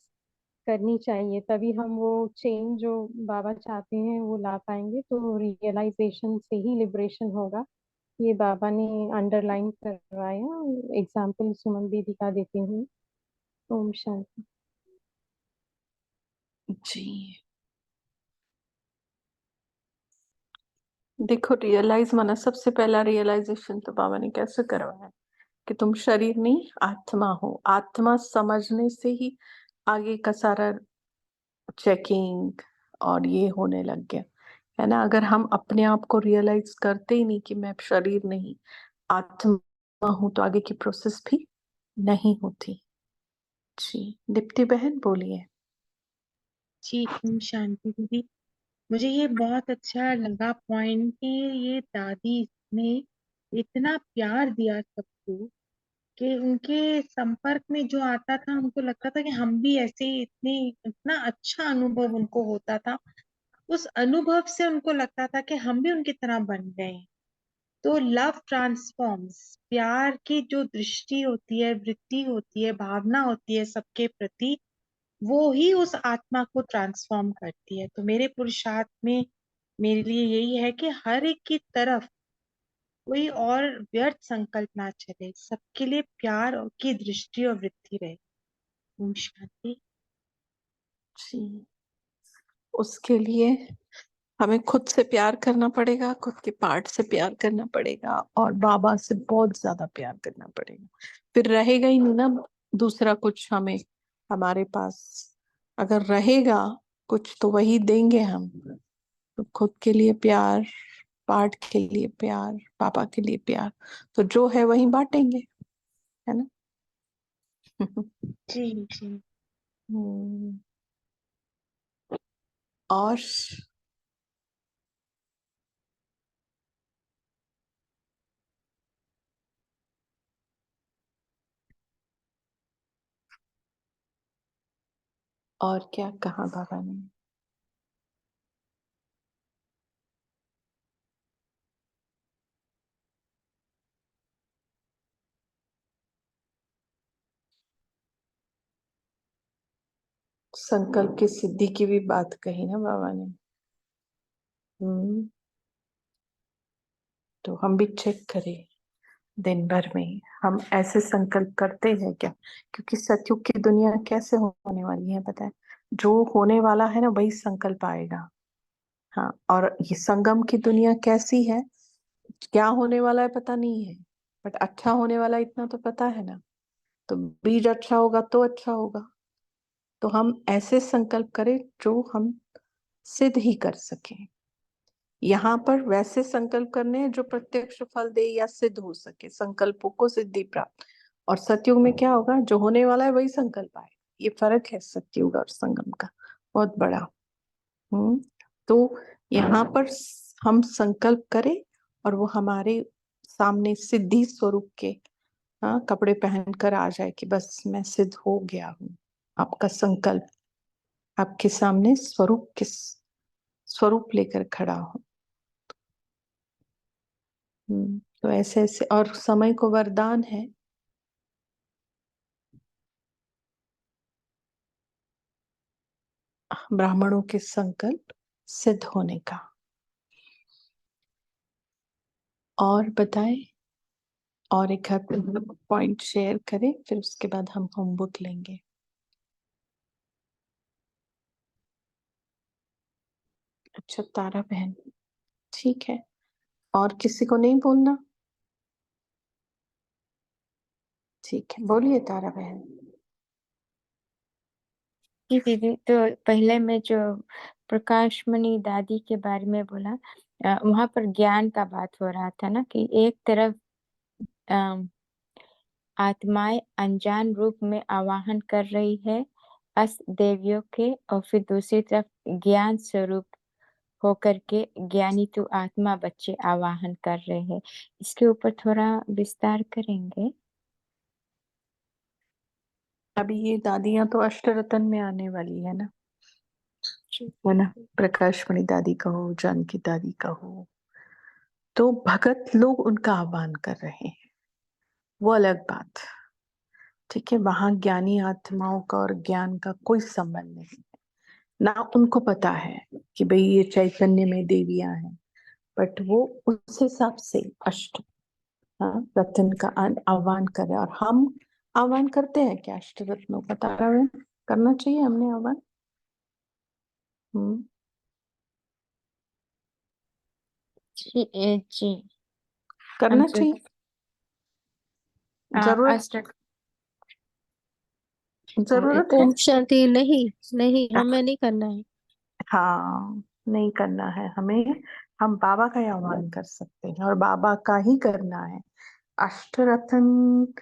करनी चाहिए, तभी हम वो चेंज जो बाबा चाहते हैं वो ला पाएंगे। तो रियलाइजेशन से ही लिबरेशन होगा, ये बाबा ने अंडरलाइन करवाया। एग्जाम्पल सुमन दीदी का देती हूँ। ओम शांति।
जी देखो, रियलाइज माना, सबसे पहला रियलाइजेशन तो बाबा ने कैसे करवाया कि तुम शरीर नहीं आत्मा हो। आत्मा समझने से ही आगे का सारा चेकिंग और ये होने लग गया, है ना। अगर हम अपने आप को रियलाइज करते ही नहीं कि मैं शरीर नहीं आत्मा हूं, तो आगे की प्रोसेस भी नहीं होती। जी, दीप्ति बहन बोलिए।
जी, ओम शांति दीदी। मुझे ये बहुत अच्छा लगा पॉइंट कि ये दादी ने इतना प्यार दिया सबको, कि उनके संपर्क में जो आता था हमको लगता था कि हम भी ऐसे ही, इतना अच्छा अनुभव उनको होता था। उस अनुभव से उनको लगता था कि हम भी उनकी तरह बन गए हैं। तो लव ट्रांसफॉर्म्स, प्यार की जो दृष्टि होती है, वृत्ति होती है, भावना होती है सबके प्रति, वो ही उस आत्मा को ट्रांसफॉर्म करती है। तो मेरे पुरुषार्थ में
मेरे लिए यही है कि हर एक की तरफ कोई और व्यर्थ संकल्प ना चले, सबके लिए प्यार की दृष्टि और वृद्धि रहे। ओम शांति।
जी, उसके लिए हमें खुद से प्यार करना पड़ेगा, खुद के पार्ट से प्यार करना पड़ेगा और बाबा से बहुत ज्यादा प्यार करना पड़ेगा। फिर रहेगा ही नहीं ना दूसरा कुछ हमें हमारे पास। अगर रहेगा कुछ तो वही देंगे हम। तो खुद के लिए प्यार, पार्ट के लिए प्यार, पापा के लिए प्यार, तो जो है वही बांटेंगे, है ना।
जी जी।
हम्म, और क्या कहा बाबा ने? संकल्प की सिद्धि की भी बात कही ना बाबा ने। हम्म, तो हम भी चेक करें दिन भर में हम ऐसे संकल्प करते हैं क्या। क्योंकि सतयुग की दुनिया कैसे होने वाली है पता है। जो होने वाला है ना वही संकल्प आएगा। हाँ, और ये संगम की दुनिया कैसी है, क्या होने वाला है पता नहीं है, बट अच्छा होने वाला इतना तो पता है ना। तो बीज अच्छा होगा तो अच्छा होगा। तो हम ऐसे संकल्प करें जो हम सिद्ध ही कर सके। यहाँ पर वैसे संकल्प करने हैं जो प्रत्यक्ष फल दे या सिद्ध हो सके, संकल्पों को सिद्धि प्राप्त। और सतयुग में क्या होगा, जो होने वाला है वही संकल्प आए। ये फर्क है सतयुग और संगम का, बहुत बड़ा। तो यहाँ पर हम संकल्प करें और वो हमारे सामने सिद्धि स्वरूप के, हाँ, कपड़े पहनकर आ जाए कि बस मैं सिद्ध हो गया हूँ। आपका संकल्प आपके सामने स्वरूप लेकर खड़ा हो। तो ऐसे ऐसे और समय को वरदान है ब्राह्मणों के संकल्प सिद्ध होने का। और बताएं, और एक आध पॉइंट शेयर करें, फिर उसके बाद हम होमवर्क लेंगे। अच्छा, तारा बहन, ठीक है। और किसी को नहीं बोलना? ठीक है, बोलिए तारा बहन।
जी दीदी, तो पहले में जो प्रकाशमणि दादी के बारे में बोला, वहां पर ज्ञान का बात हो रहा था ना, कि एक तरफ अम, आत्माएं अनजान रूप में आवाहन कर रही है अष्ट देवियों के, और फिर दूसरी तरफ ज्ञान स्वरूप होकर के ज्ञानी तो आत्मा बच्चे आवाहन कर रहे हैं। इसके ऊपर थोड़ा विस्तार करेंगे?
अभी ये दादियां तो अष्टरतन में आने वाली है ना, प्रकाशमणि दादी का हो, जानकी दादी का हो, तो भगत लोग उनका आह्वान कर रहे हैं, वो अलग बात। ठीक है, वहां ज्ञानी आत्माओं का और ज्ञान का कोई संबंध नहीं ना। उनको पता है कि भाई ये चैतन्य में देवियां हैं, बट वो उस हिसाब से अष्ट, हाँ, रत्न का आह्वान कर रहे हैं। और हम आह्वान करते हैं क्या अष्ट रत्नों का? तारा बहन, करना चाहिए हमने आह्वान? हम्म,
जी जी। हम
करना
जो
चाहिए, जरूरत
अष्ट
जरूरत है।
ओम शांति। नहीं नहीं, हमें नहीं करना है।
हाँ, नहीं करना है हमें। हम बाबा का ही आह्वान कर सकते हैं और बाबा का ही करना है। अष्टरत्न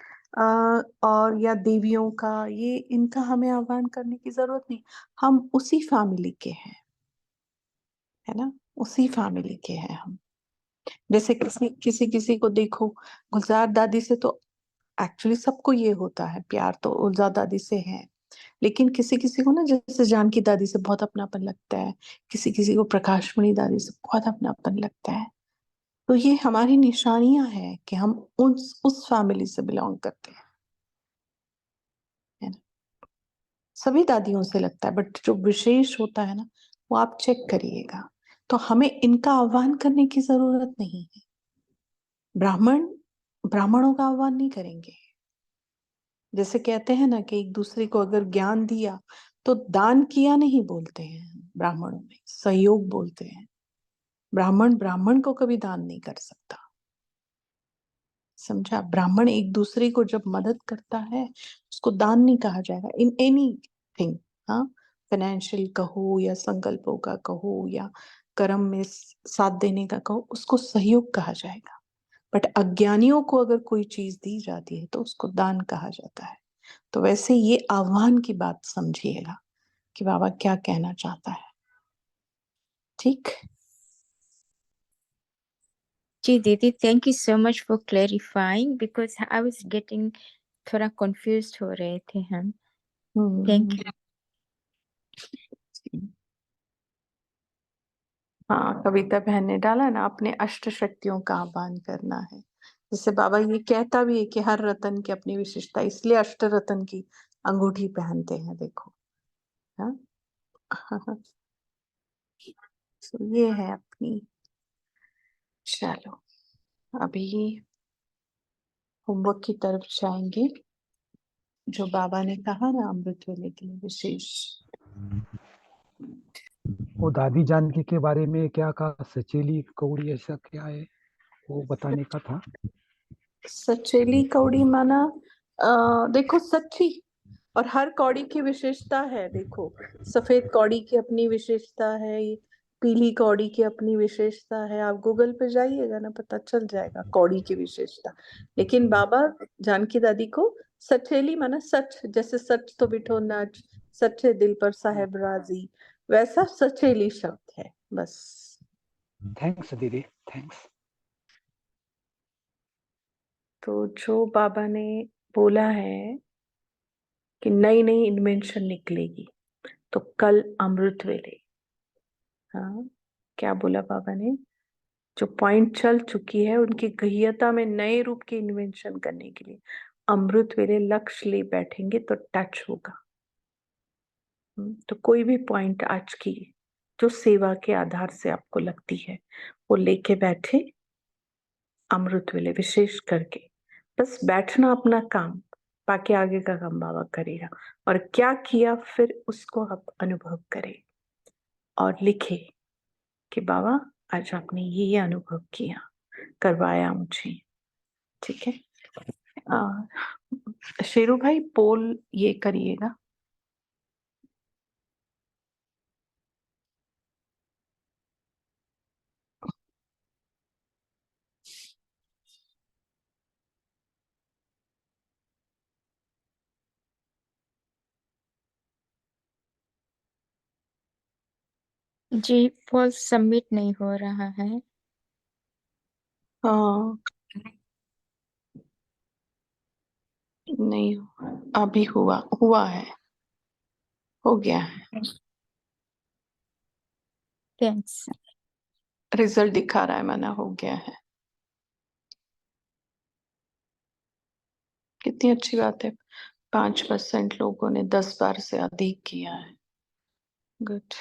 और या देवियों का, ये इनका हमें आह्वान करने की जरूरत नहीं। हम उसी फैमिली के हैं, है ना, उसी फैमिली के हैं हम। जैसे किसी किसी किसी को देखो, गुलजार दादी से तो एक्चुअली सबको ये होता है प्यार, तो गुलजार दादी से है। लेकिन किसी किसी को ना, जैसे जानकी दादी से बहुत अपनापन लगता है, किसी किसी को प्रकाशमणि दादी से बहुत अपनापन लगता है। तो ये हमारी निशानियां हैं कि हम उस फैमिली से बिलोंग करते हैं, है ना। सभी दादियों से लगता है, बट जो विशेष होता है ना, वो आप चेक करिएगा। तो हमें इनका आह्वान करने की जरूरत नहीं है। ब्राह्मणों का आह्वान नहीं करेंगे। जैसे कहते हैं ना कि एक दूसरे को अगर ज्ञान दिया तो दान किया नहीं बोलते हैं, ब्राह्मणों में सहयोग बोलते हैं। ब्राह्मण को कभी दान नहीं कर सकता, समझा? ब्राह्मण एक दूसरे को जब मदद करता है उसको दान नहीं कहा जाएगा इन एनीथिंग। हाँ, फाइनेंशियल कहो या संकल्पों का कहो या कर्म में साथ देने का कहो, उसको सहयोग कहा जाएगा। बट अज्ञानियों को अगर कोई चीज दी जाती है तो उसको दान कहा जाता है। तो वैसे ये आह्वान की बात समझिएगा कि बाबा क्या कहना चाहता है। ठीक?
जी दीदी, thank you so much for clarifying because I was getting थोड़ा कंफ्यूज्ड हो रहे थे हम। Thank you.
हाँ, कविता बहन ने डाला ना, अपने अष्ट शक्तियों का आह्वान करना है। जैसे बाबा ये कहता भी है कि हर रतन की अपनी विशेषता, इसलिए अष्ट रतन की अंगूठी पहनते हैं, देखो। हाँ तो ये है अपनी। चलो अभी होमवर्क की तरफ जाएंगे। जो बाबा ने कहा ना अमृत वेले के लिए विशेष,
वो दादी जानकी के बारे में क्या कहा, सचेली कौड़ी ऐसा क्या है वो बताने का था।
सचेली कौड़ी माना देखो सच्ची, और हर कौड़ी की विशेषता है। देखो सफेद कौड़ी की अपनी विशेषता है, पीली कौड़ी की अपनी विशेषता है। आप गूगल पे जाइएगा ना, पता चल जाएगा कौड़ी की विशेषता। लेकिन बाबा जानकी दादी को सचेली माना सच, जैसे सच तो बिठो नाच, सच्चे दिल पर साहेब राजी, वैसा सचेली शब्द है बस।
थैंक्स दीदी, थैंक्स।
तो जो बाबा ने बोला है कि नई नई इन्वेंशन निकलेगी, तो कल अमृत वेले, हाँ क्या बोला बाबा ने, जो पॉइंट चल चुकी है उनकी गह्यता में नए रूप के इन्वेंशन करने के लिए अमृत वेले लक्ष्य ले बैठेंगे तो टच होगा। तो कोई भी पॉइंट आज की जो सेवा के आधार से आपको लगती है वो लेके बैठे अमृत वेले, विशेष करके बस बैठना अपना काम, बाकी आगे का काम बाबा करेगा। और क्या किया फिर उसको आप अनुभव करें और लिखे कि बाबा आज आपने ये अनुभव किया, करवाया मुझे। ठीक है? शेरू भाई पोल ये करिएगा।
जी, पोल सबमिट नहीं हो रहा है।
हाँ नहीं, अभी हुआ है, हो गया है।
थैंक्स।
रिजल्ट दिखा रहा है, माना हो गया है। कितनी अच्छी बात है, 5% लोगों ने 10 बार से अधिक किया है। गुड।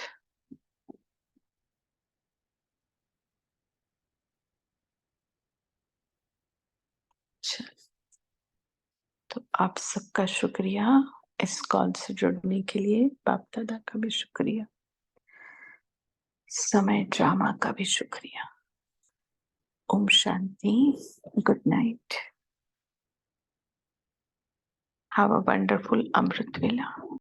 तो आप सबका शुक्रिया इस कॉल से जुड़ने के लिए, बाप दादा का भी शुक्रिया, समय ड्रामा का भी शुक्रिया। ओम शांति, good night, have a wonderful amrit वेला।